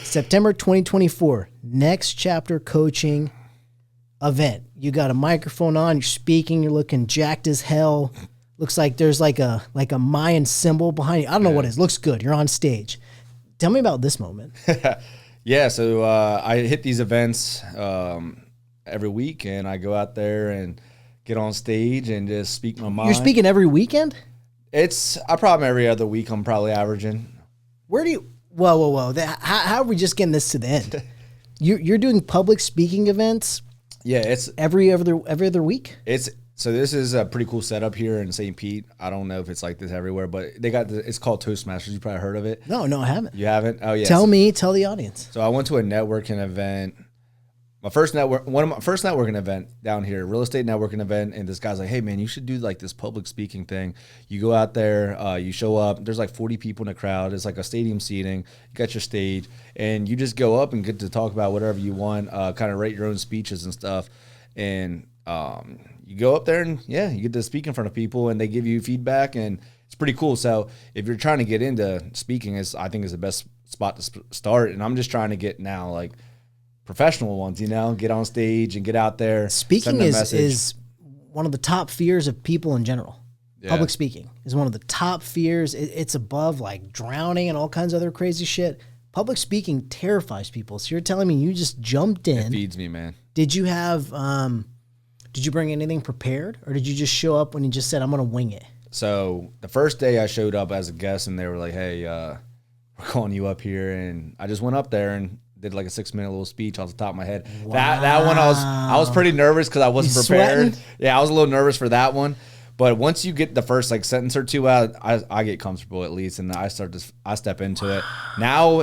September 2024, next chapter coaching event. You got a microphone on, you're speaking, you're looking jacked as hell. Looks like there's like a Mayan symbol behind you. I don't know what it is. Looks good. You're on stage. Tell me about this moment. Yeah, so I hit these events every week, and I go out there and get on stage and just speak my mind. You're speaking every weekend? I probably every other week I'm probably averaging. Where do you? Whoa! How are we just getting this to the end? You're doing public speaking events. Yeah, it's every other week. So this is a pretty cool setup here in St. Pete. I don't know if it's like this everywhere, but they got it's called Toastmasters. You probably heard of it. No, I haven't. You haven't? Oh yeah. Tell the audience. So I went to a networking event. One of my first networking event down here, real estate networking event, and this guy's like, "Hey man, you should do like this public speaking thing. You go out there, you show up. There's like 40 people in the crowd. It's like a stadium seating. You got your stage, and you just go up and get to talk about whatever you want. Kind of write your own speeches and stuff, and you go up there and you get to speak in front of people, and they give you feedback, and it's pretty cool. So if you're trying to get into speaking, I think is the best spot to start. And I'm just trying to get now like professional ones, get on stage and get out there. Speaking is one of the top fears of people in general. Yeah. Public speaking is one of the top fears. It's above like drowning and all kinds of other crazy shit. Public speaking terrifies people. So you're telling me you just jumped in. It feeds me, man. Did you have, did you bring anything prepared, or did you just show up when you just said, I'm going to wing it? So the first day I showed up as a guest, and they were like, hey, we're calling you up here. And I just went up there and did like a 6-minute little speech off the top of my head. Wow. That one I was pretty nervous because I wasn't prepared. Sweating? Yeah, I was a little nervous for that one. But once you get the first like sentence or two out, I get comfortable at least, and I step into it. Now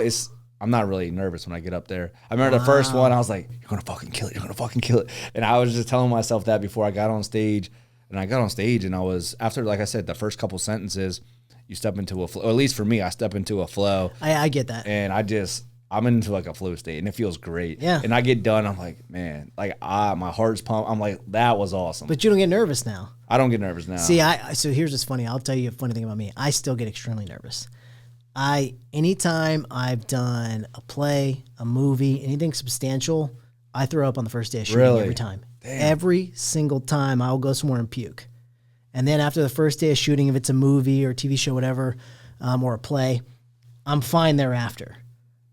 I'm not really nervous when I get up there. I remember the first one, I was like, you're gonna fucking kill it, you're gonna fucking kill it. And I was just telling myself that before I got on stage. And I got on stage, and I was, after, like I said, the first couple sentences, you step into a flow. Or at least for me, I step into a flow. I get that. And I'm into like a flow state, and it feels great. Yeah. And I get done, I'm like, man, like my heart's pumped. I'm like, that was awesome. But you don't get nervous now. I don't get nervous now. See, so here's what's funny. I'll tell you a funny thing about me. I still get extremely nervous. Anytime I've done a play, a movie, anything substantial, I throw up on the first day of shooting every time. Damn. Every single time I'll go somewhere and puke. And then after the first day of shooting, if it's a movie or a TV show, whatever, or a play, I'm fine thereafter.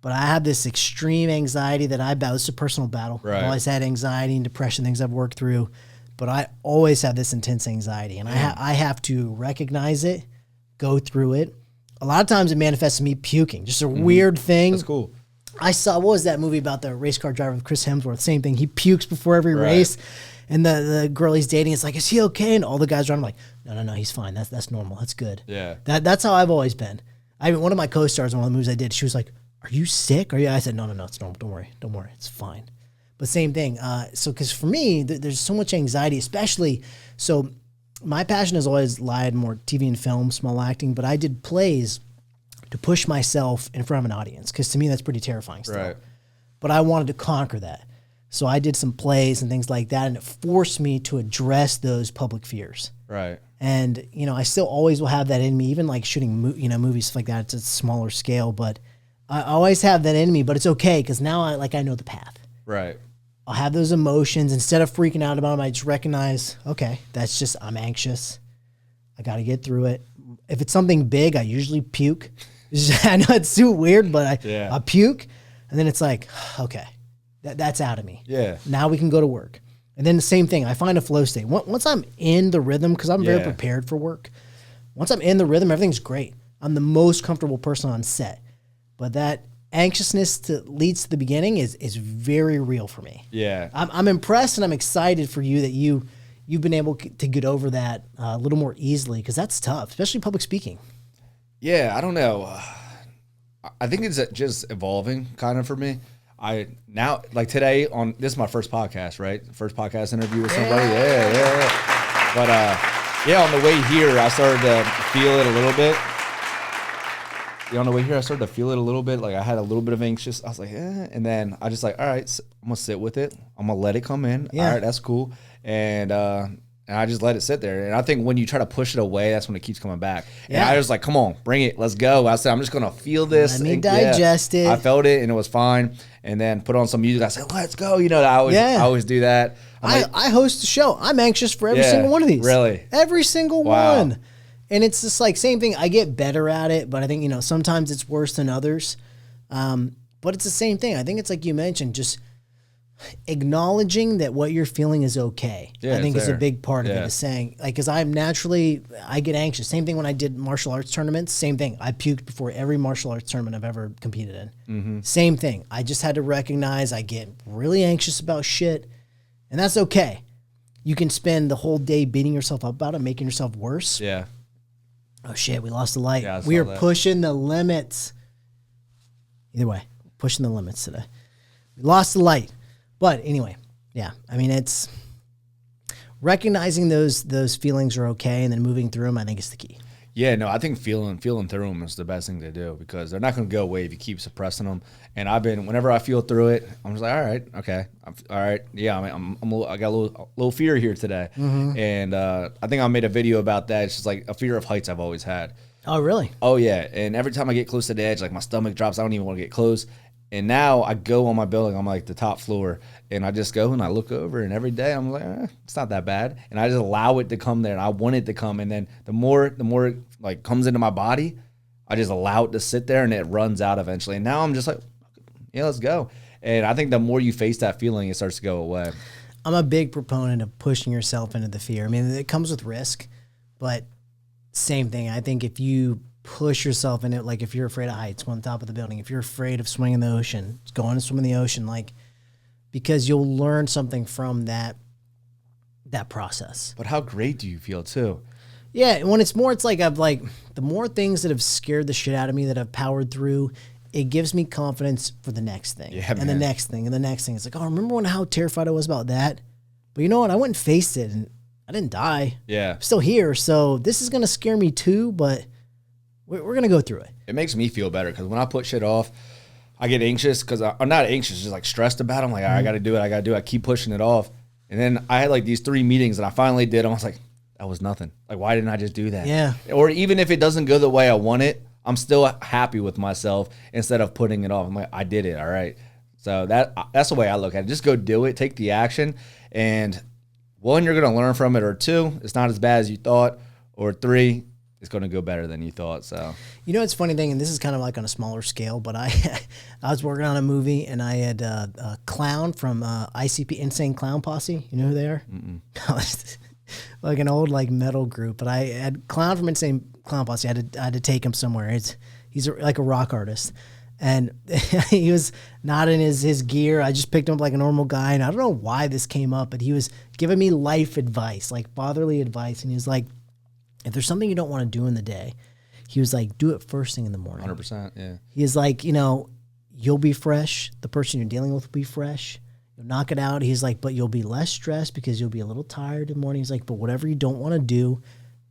But I have this extreme anxiety that I battle. It's a personal battle. Right. I've always had anxiety and depression, things I've worked through. But I always have this intense anxiety. And I have to recognize it, go through it. A lot of times it manifests in me puking. Just a weird thing. That's cool. I saw, what was that movie about the race car driver with Chris Hemsworth? Same thing. He pukes before every race. And the girl he's dating is like, is he okay? And all the guys around him like, no, he's fine. That's normal. That's good. Yeah. That's how I've always been. One of my co-stars in one of the movies I did, she was like, are you sick? I said, no, it's normal. Don't worry. It's fine. But same thing. Because for me, there's so much anxiety, especially, so my passion has always lied more TV and film, small acting, but I did plays to push myself in front of an audience, because to me that's pretty terrifying still. Right. But I wanted to conquer that. So I did some plays and things like that, and it forced me to address those public fears. Right. And, I still always will have that in me, even like shooting movies, stuff like that. It's a smaller scale, but I always have that in me, but it's okay, because now I know the path. Right. I'll have those emotions. Instead of freaking out about them, I just recognize, okay, that's just, I'm anxious. I got to get through it. If it's something big, I usually puke. I know it's too weird, but I puke, and then it's like, okay, that's out of me. Yeah. Now we can go to work. And then the same thing, I find a flow state. Once I'm in the rhythm, because I'm very prepared for work, once I'm in the rhythm, everything's great. I'm the most comfortable person on set. But that anxiousness leads to the beginning is very real for me. Yeah. I'm impressed, and I'm excited for you that you've been able to get over that a little more easily, because that's tough, especially public speaking. Yeah, I don't know. I think it's just evolving kind of for me. Now, like today, this is my first podcast, right? First podcast interview with somebody. Yeah. But on the way here, I started to feel it a little bit. on the way here, I started to feel it a little bit. Like I had a little bit of anxious. I was like, and then I just like, all right, I'm gonna sit with it. I'm gonna let it come in. Yeah. All right, that's cool. And I just let it sit there. And I think when you try to push it away, that's when it keeps coming back. And I was like, come on, bring it, let's go. I said, I'm just gonna feel this. Let me digest it. I felt it, and it was fine. And then put on some music. I said, let's go. You know, I always do that. I host a show. I'm anxious for every single one of these. Really? Every single one. And it's just like, same thing. I get better at it, but I think, sometimes it's worse than others. But it's the same thing. I think it's like you mentioned, just acknowledging that what you're feeling is okay. I think is a big part of it, is saying, like, because I get anxious. Same thing when I did martial arts tournaments. Same thing. I puked before every martial arts tournament I've ever competed in. Mm-hmm. Same thing. I just had to recognize I get really anxious about shit, and that's okay. You can spend the whole day beating yourself up about it, making yourself worse. Yeah. Oh shit, we lost the light. Yeah, we are pushing the limits. Either way, pushing the limits today. We lost the light. But anyway, yeah. I mean, it's recognizing those feelings are okay and then moving through them, I think, is the key. Yeah, no, I think feeling through them is the best thing to do, because they're not going to go away if you keep suppressing them. And whenever I feel through it, I'm just like, all right, okay, all right, yeah, I got a little fear here today, and I think I made a video about that. It's just like a fear of heights I've always had. Oh, really? Oh yeah, and every time I get close to the edge, like my stomach drops. I don't even want to get close. And now I go on my building, I'm like the top floor, and I just go and I look over, and every day I'm like, it's not that bad. And I just allow it to come there, and I want it to come. And then the more it like comes into my body, I just allow it to sit there, and it runs out eventually. And now I'm just like, yeah, let's go. And I think the more you face that feeling, it starts to go away. I'm a big proponent of pushing yourself into the fear. I mean, it comes with risk, but same thing. I think if you push yourself in it, like if you're afraid of heights, go on top of the building. If you're afraid of swimming in the ocean, go on and swim in the ocean, like, because you'll learn something from that process. But how great do you feel too? Yeah, and when it's more, it's like the more things that have scared the shit out of me that I've powered through, it gives me confidence for the next thing. Yeah, and man. the next thing and the next thing. It's like, oh, remember how terrified I was about that? But you know what? I went and faced it, and I didn't die. Yeah. I'm still here, so this is going to scare me too, but we're going to go through it. It makes me feel better, because when I put shit off, I get anxious, because I'm not anxious, just like stressed about it. I'm like, all right, I got to do it. I keep pushing it off. And then I had like these 3 meetings that I finally did. I was like, that was nothing. Like, why didn't I just do that? Yeah. Or even if it doesn't go the way I want it, I'm still happy with myself instead of putting it off. I'm like, I did it. All right. So that's the way I look at it. Just go do it. Take the action. And 1, you're going to learn from it. Or 2, it's not as bad as you thought. Or 3, it's going to go better than you thought. So, it's a funny thing, and this is kind of like on a smaller scale, but I was working on a movie, and I had a clown from ICP, Insane Clown Posse. You know who they are? Like an old metal group. But I had clown from Insane Clown Posse. I had to take him somewhere. He's like a rock artist, and he was not in his gear. I just picked him up like a normal guy, and I don't know why this came up, but he was giving me life advice, like fatherly advice, and he was like, if there's something you don't want to do in the day, he was like, do it first thing in the morning. 100%, yeah. He's like, you'll be fresh. The person you're dealing with will be fresh. You'll knock it out. He's like, but you'll be less stressed because you'll be a little tired in the morning. He's like, but whatever you don't want to do,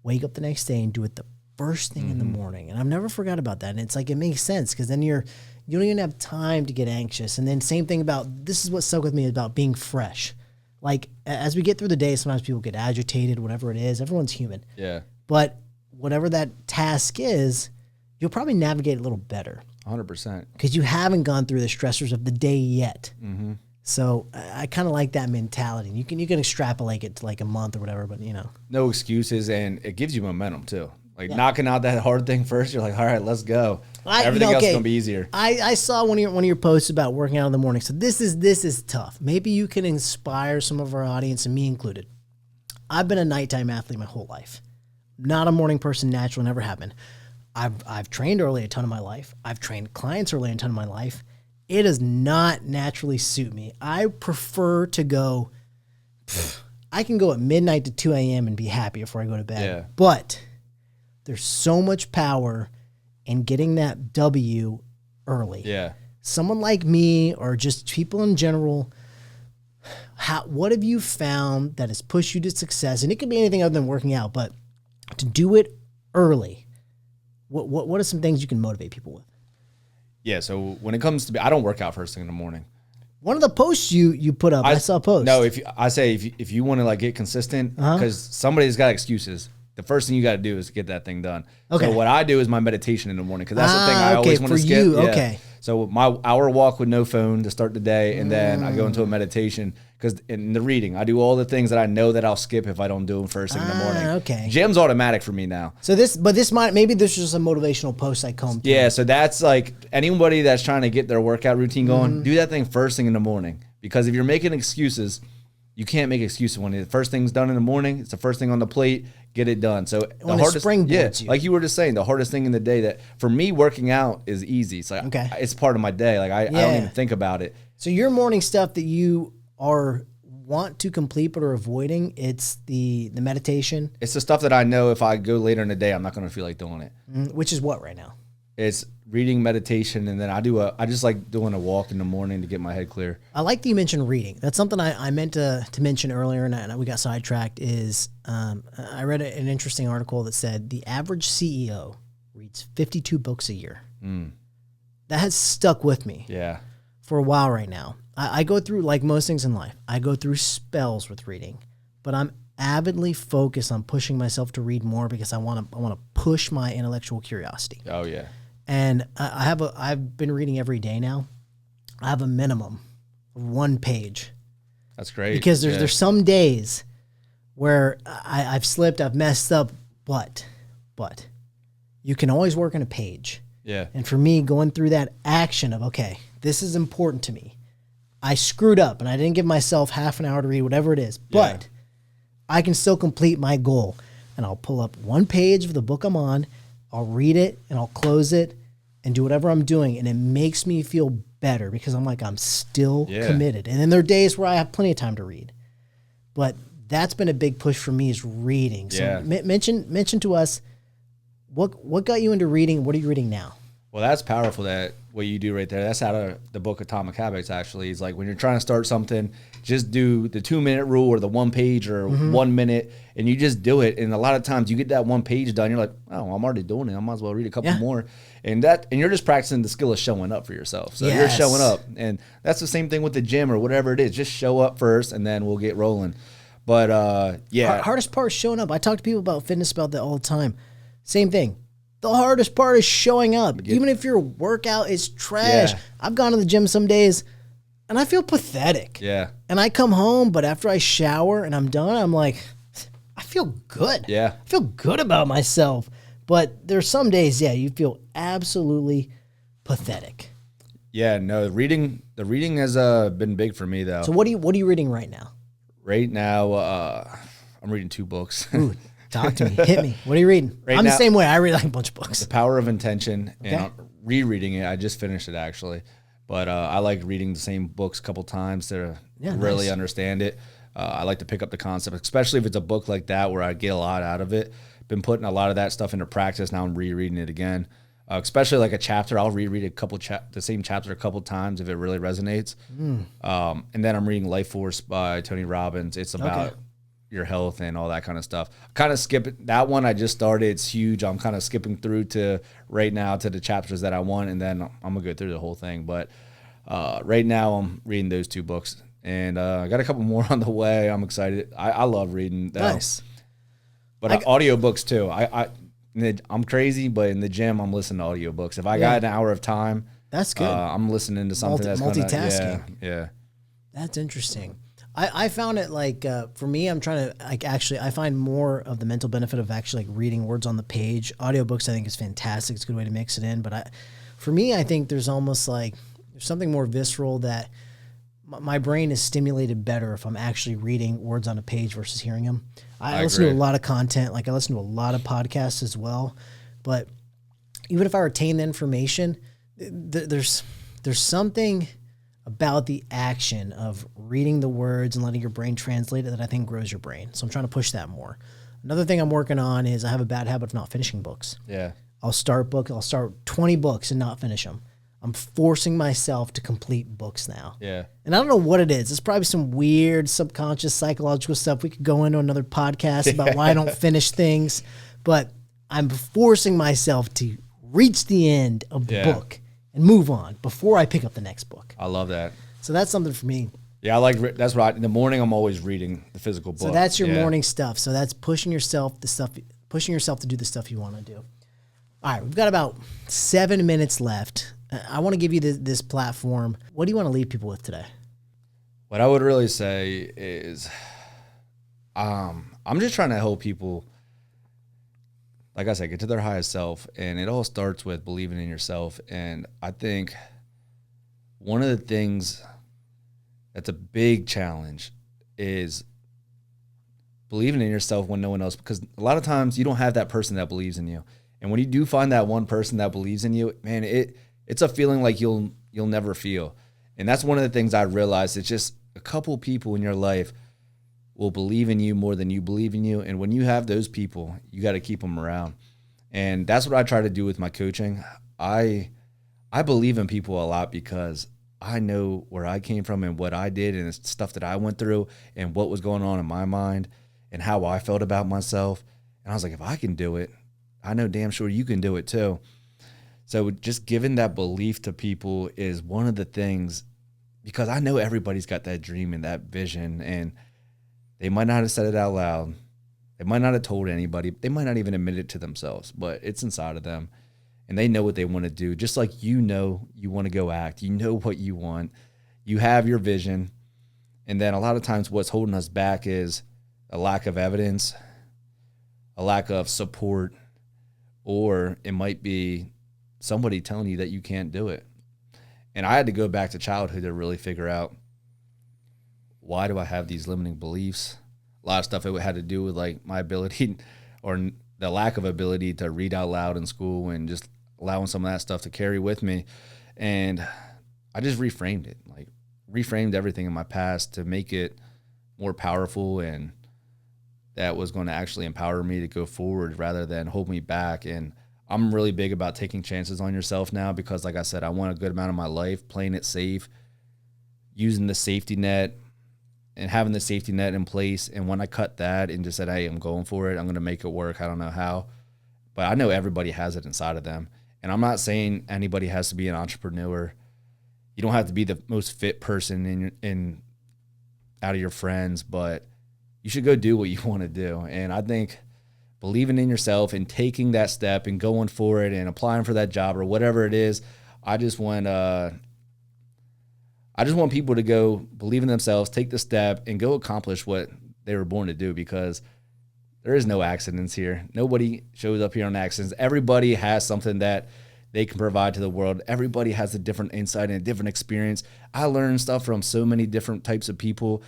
wake up the next day and do it the first thing in the morning. And I've never forgot about that. And it's like, it makes sense, because then you don't even have time to get anxious. And then same thing about, this is what stuck with me about being fresh. Like, as we get through the day, sometimes people get agitated, whatever it is. Everyone's human. Yeah. But whatever that task is, you'll probably navigate a little better. 100%. Because you haven't gone through the stressors of the day yet. Mm-hmm. So I kind of like that mentality. You can extrapolate it to like a month or whatever, but No excuses, and it gives you momentum too. Like knocking out that hard thing first, you're like, all right, let's go. Everything else is gonna be easier. I saw one of your posts about working out in the morning. So this is tough. Maybe you can inspire some of our audience, and me included. I've been a nighttime athlete my whole life. Not a morning person, natural, never have been. I've trained early a ton of my life. I've trained clients early a ton of my life. It does not naturally suit me. I prefer to go, I can go at midnight to 2 a.m. and be happy before I go to bed. Yeah. But there's so much power in getting that W early. Yeah. Someone like me, or just people in general, what have you found that has pushed you to success? And it could be anything other than working out, but to do it early. What are some things you can motivate people with? Yeah. So when it comes to, I don't work out first thing in the morning. One of the posts you put up, I saw a post. No, if you want to like get consistent, because somebody's got excuses. The first thing you got to do is get that thing done. Okay. So what I do is my meditation in the morning, because that's the thing I always want to skip. You. Yeah. Okay. So my hour walk with no phone to start the day, and then I go into a meditation, because in the reading, I do all the things that I know that I'll skip if I don't do them first thing in the morning. Okay. Gym's automatic for me now. So this is just a motivational post I combed through. Yeah, so that's like anybody that's trying to get their workout routine going, do that thing first thing in the morning. Because if you're making excuses, you can't make excuses when the first thing's done in the morning. It's the first thing on the plate. Get it done. So the hardest, springboards you. Like you were just saying, the hardest thing in the day that for me working out is easy. It's like it's part of my day. Like I don't even think about it. So your morning stuff that you want to complete but are avoiding, it's the meditation. It's the stuff that I know if I go later in the day, I'm not going to feel like doing it. Which is what right now? It's reading, meditation, and then I just like doing a walk in the morning to get my head clear. I like that you mentioned reading. That's something I meant to mention earlier, and we got sidetracked. I read an interesting article that said the average CEO reads 52 books a year. That has stuck with me. Yeah. For a while right now. I go through, like most things in life, I go through spells with reading, but I'm avidly focused on pushing myself to read more because I want to push my intellectual curiosity. Oh yeah. And I've been reading every day now. I have a minimum of 1 page. That's great. Because there's some days where I've slipped, I've messed up, but you can always work on a page. Yeah. And for me, going through that action of, okay, this is important to me. I screwed up and I didn't give myself half an hour to read, whatever it is, but I can still complete my goal. And I'll pull up 1 page of the book I'm on, I'll read it and I'll close it and do whatever I'm doing. And it makes me feel better because I'm like, I'm still committed. And then there are days where I have plenty of time to read. But that's been a big push for me is reading. So mention to us, what got you into reading? What are you reading now? Well, that's powerful, that what you do right there. That's out of the book Atomic Habits, actually. It's like when you're trying to start something, just do the 2-minute rule or the 1 page or 1 minute, and you just do it. And a lot of times you get that 1 page done, you're like, oh, I'm already doing it. I might as well read a couple more. And you're just practicing the skill of showing up for yourself. So you're showing up. And that's the same thing with the gym or whatever it is. Just show up first, and then we'll get rolling. But, hardest part is showing up. I talk to people about fitness about that all the time. Same thing. The hardest part is showing up. Even if your workout is trash. I've gone to the gym some days and I feel pathetic. Yeah. And I come home, but after I shower and I'm done, I'm like, I feel good. Yeah. I feel good about myself. But there's some days, you feel absolutely pathetic. Yeah, no, the reading has been big for me though. So what are you reading right now? Right now, I'm reading 2 books. Ooh, talk to me. Hit me. What are you reading? I'm the same way. I read like a bunch of books. The Power of Intention, and I'm rereading it. I just finished it actually, but I like reading the same books a couple times to really understand it. I like to pick up the concept, especially if it's a book like that where I get a lot out of it. Been putting a lot of that stuff into practice. Now I'm rereading it again, especially like a chapter. I'll reread the same chapter a couple times if it really resonates. And then I'm reading Life Force by Tony Robbins. It's about your health and all that kind of stuff. Kind of skipping that one. I just started. It's huge. I'm kind of skipping through to right now to the chapters that I want, and then I'm gonna go through the whole thing. But right now I'm reading those 2 books, and I got a couple more on the way. I'm excited. I love reading. Nice. But audiobooks too. I'm crazy, but in the gym I'm listening to audiobooks. If I got an hour of time, that's good. I'm listening to something that's multitasking. Yeah. That's interesting. I found it like for me, I'm trying to I find more of the mental benefit of actually like reading words on the page. Audiobooks I think is fantastic. It's a good way to mix it in. But for me, I think there's almost like there's something more visceral that my brain is stimulated better if I'm actually reading words on a page versus hearing them. I listen to a lot of content. Like I listen to a lot of podcasts as well. But even if I retain the information, there's something about the action of reading the words and letting your brain translate it that I think grows your brain. So I'm trying to push that more. Another thing I'm working on is I have a bad habit of not finishing books. Yeah. I'll start 20 books and not finish them. I'm forcing myself to complete books now. Yeah. And I don't know what it is. It's probably some weird subconscious psychological stuff. We could go into another podcast about why I don't finish things. But I'm forcing myself to reach the end of the book and move on before I pick up the next book. I love that. So that's something for me. Yeah, that's what in the morning I'm always reading the physical book. So that's your morning stuff. So that's pushing yourself to do the stuff you want to do. All right, we've got about 7 minutes left. I want to give you this platform. What do you want to leave people with today? What I would really say is, I'm just trying to help people, like I said, get to their highest self. And it all starts with believing in yourself. And I think one of the things that's a big challenge is believing in yourself when no one else, because a lot of times you don't have that person that believes in you. And when you do find that one person that believes in you, man, it's a feeling like you'll never feel. And that's one of the things I realized. It's just a couple people in your life will believe in you more than you believe in you. And when you have those people, you got to keep them around. And that's what I try to do with my coaching. I believe in people a lot because I know where I came from and what I did and the stuff that I went through and what was going on in my mind and how I felt about myself. And I was like, if I can do it, I know damn sure you can do it too. So just giving that belief to people is one of the things, because I know everybody's got that dream and that vision, and they might not have said it out loud. They might not have told anybody. They might not even admit it to themselves, but it's inside of them. And they know what they want to do. Just like you want to go act. You know what you want. You have your vision. And then a lot of times what's holding us back is a lack of evidence, a lack of support, or it might be somebody telling you that you can't do it. And I had to go back to childhood to really figure out, why do I have these limiting beliefs? A lot of stuff it had to do with like my ability or the lack of ability to read out loud in school and just allowing some of that stuff to carry with me. And I just reframed it, like reframed everything in my past to make it more powerful, and that was going to actually empower me to go forward rather than hold me back. And I'm really big about taking chances on yourself now because, like I said, I want a good amount of my life playing it safe, using the safety net and having the safety net in place. And when I cut that and just said, hey, I'm going for it, I'm going to make it work. I don't know how, but I know everybody has it inside of them. And I'm not saying anybody has to be an entrepreneur. You don't have to be the most fit person in out of your friends, but you should go do what you want to do. And I think believing in yourself and taking that step and going for it and applying for that job or whatever it is, I just want people to go believe in themselves, take the step, and go accomplish what they were born to do, because there is no accidents here. Nobody shows up here on accidents. Everybody has something that they can provide to the world. Everybody has a different insight and a different experience. I learned stuff from so many different types of people.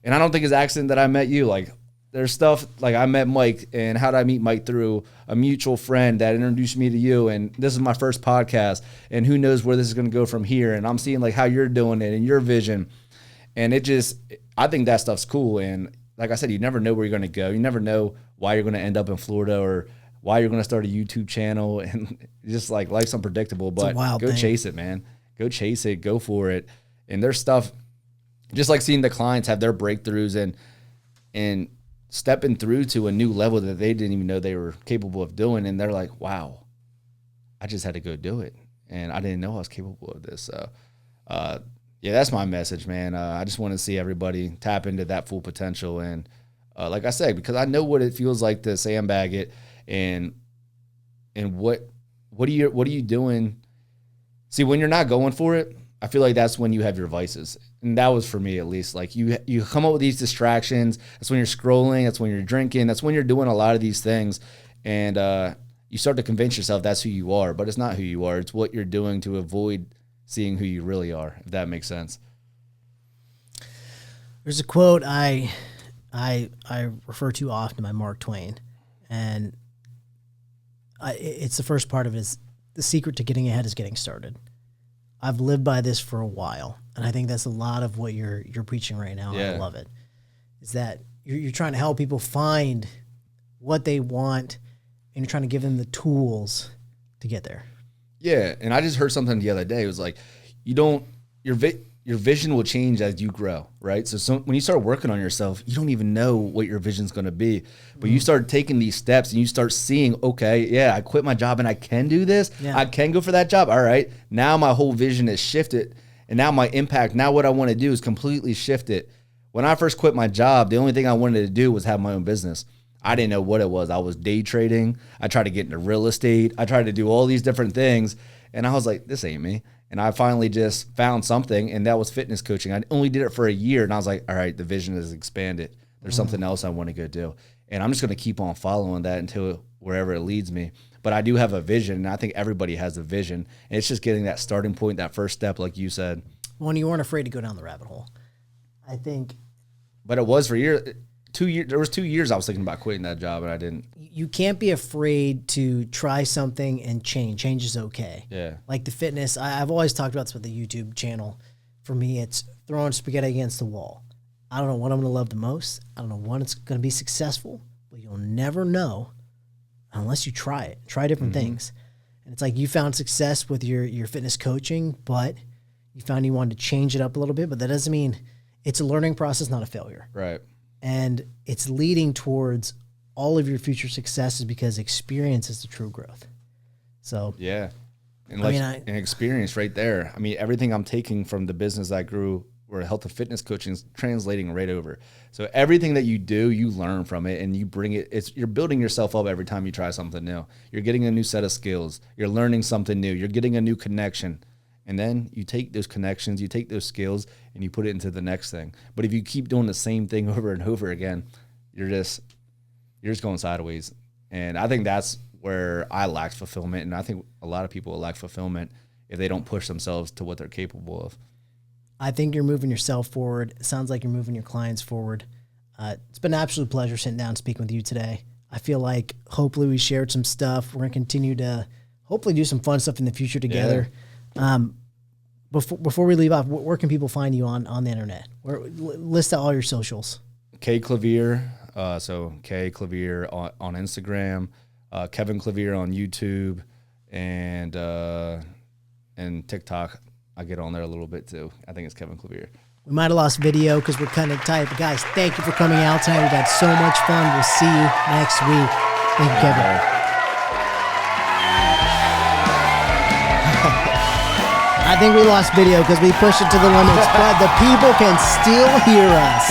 And I don't think it's accident that I met you. Like, there's stuff, like I met Mike, and how did I meet Mike? Through a mutual friend that introduced me to you, and this is my first podcast, and who knows where this is going to go from here. And I'm seeing like how you're doing it and your vision. And I think that stuff's cool. And like I said, you never know where you're going to go. You never know why you're going to end up in Florida or why you're going to start a YouTube channel. And just like life's unpredictable, but go chase it, man. Go chase it, go for it. And there's stuff, just like seeing the clients have their breakthroughs and stepping through to a new level that they didn't even know they were capable of doing. And they're like, wow, I just had to go do it. And I didn't know I was capable of this. So, yeah, that's my message, man. I just want to see everybody tap into that full potential. And like I said, because I know what it feels like to sandbag it and what are you doing? See, when you're not going for it, I feel like that's when you have your vices. And that was for me, at least. Like you come up with these distractions. That's when you're scrolling. That's when you're drinking. That's when you're doing a lot of these things. And you start to convince yourself that's who you are, but it's not who you are. It's what you're doing to avoid seeing who you really are, if that makes sense. There's a quote I refer to often by Mark Twain, and it's the first part of it is, the secret to getting ahead is getting started. I've lived by this for a while, and I think that's a lot of what you're preaching right now. Yeah. I love it. Is that you're trying to help people find what they want, and you're trying to give them the tools to get there. Yeah, and I just heard something the other day. It was like, your vision will change as you grow, right? So when you start working on yourself, you don't even know what your vision's going to be, but you start taking these steps and you start seeing, okay, yeah, I quit my job and I can do this. Yeah. I can go for that job. All right. Now my whole vision is shifted, and now my impact, now what I want to do is completely shifted. When I first quit my job, the only thing I wanted to do was have my own business. I didn't know what it was. I was day trading. I tried to get into real estate. I tried to do all these different things. And I was like, this ain't me. And I finally just found something, and that was fitness coaching. I only did it for a year, and I was like, all right, the vision has expanded. There's something else I want to go do. And I'm just going to keep on following that until wherever it leads me. But I do have a vision, and I think everybody has a vision. And it's just getting that starting point, that first step, like you said. When you weren't afraid to go down the rabbit hole. I think. But it was for years. 2 years. There was 2 years I was thinking about quitting that job, and I didn't. You can't be afraid to try something and change. Change is okay. Yeah. Like the fitness, I've always talked about this with the YouTube channel. For me, it's throwing spaghetti against the wall. I don't know what I'm going to love the most. I don't know when it's going to be successful, but you'll never know unless you try it. Try different things. And it's like you found success with your fitness coaching, but you found you wanted to change it up a little bit, but that doesn't mean it's a learning process, not a failure. Right. And it's leading towards all of your future successes because experience is the true growth. So yeah, and like an experience right there. I mean, everything I'm taking from the business I grew, where health and fitness coaching is translating right over. So everything that you do, you learn from it, and you bring it. You're building yourself up every time you try something new. You're getting a new set of skills. You're learning something new. You're getting a new connection. And then you take those connections, you take those skills, and you put it into the next thing. But if you keep doing the same thing over and over again, you're just going sideways. And I think that's where I lacked fulfillment. And I think a lot of people lack fulfillment if they don't push themselves to what they're capable of. I think you're moving yourself forward. It sounds like you're moving your clients forward. It's been an absolute pleasure sitting down and speaking with you today. I feel like hopefully we shared some stuff. We're going to continue to hopefully do some fun stuff in the future together. Yeah. Before we leave off, where can people find you on the internet? List out all your socials. Kclavier, so Kclavier on Instagram, Kclavier on YouTube, and TikTok. I get on there a little bit too. I think it's Kclavier. We might have lost video because we're cutting it tight, but guys, thank you for coming out tonight. We've had so much fun. We'll see you next week. Thank you, Kevin. I think we lost video because we pushed it to the limits, but the people can still hear us.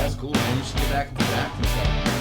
That's cool, man. You should get back into that and stuff.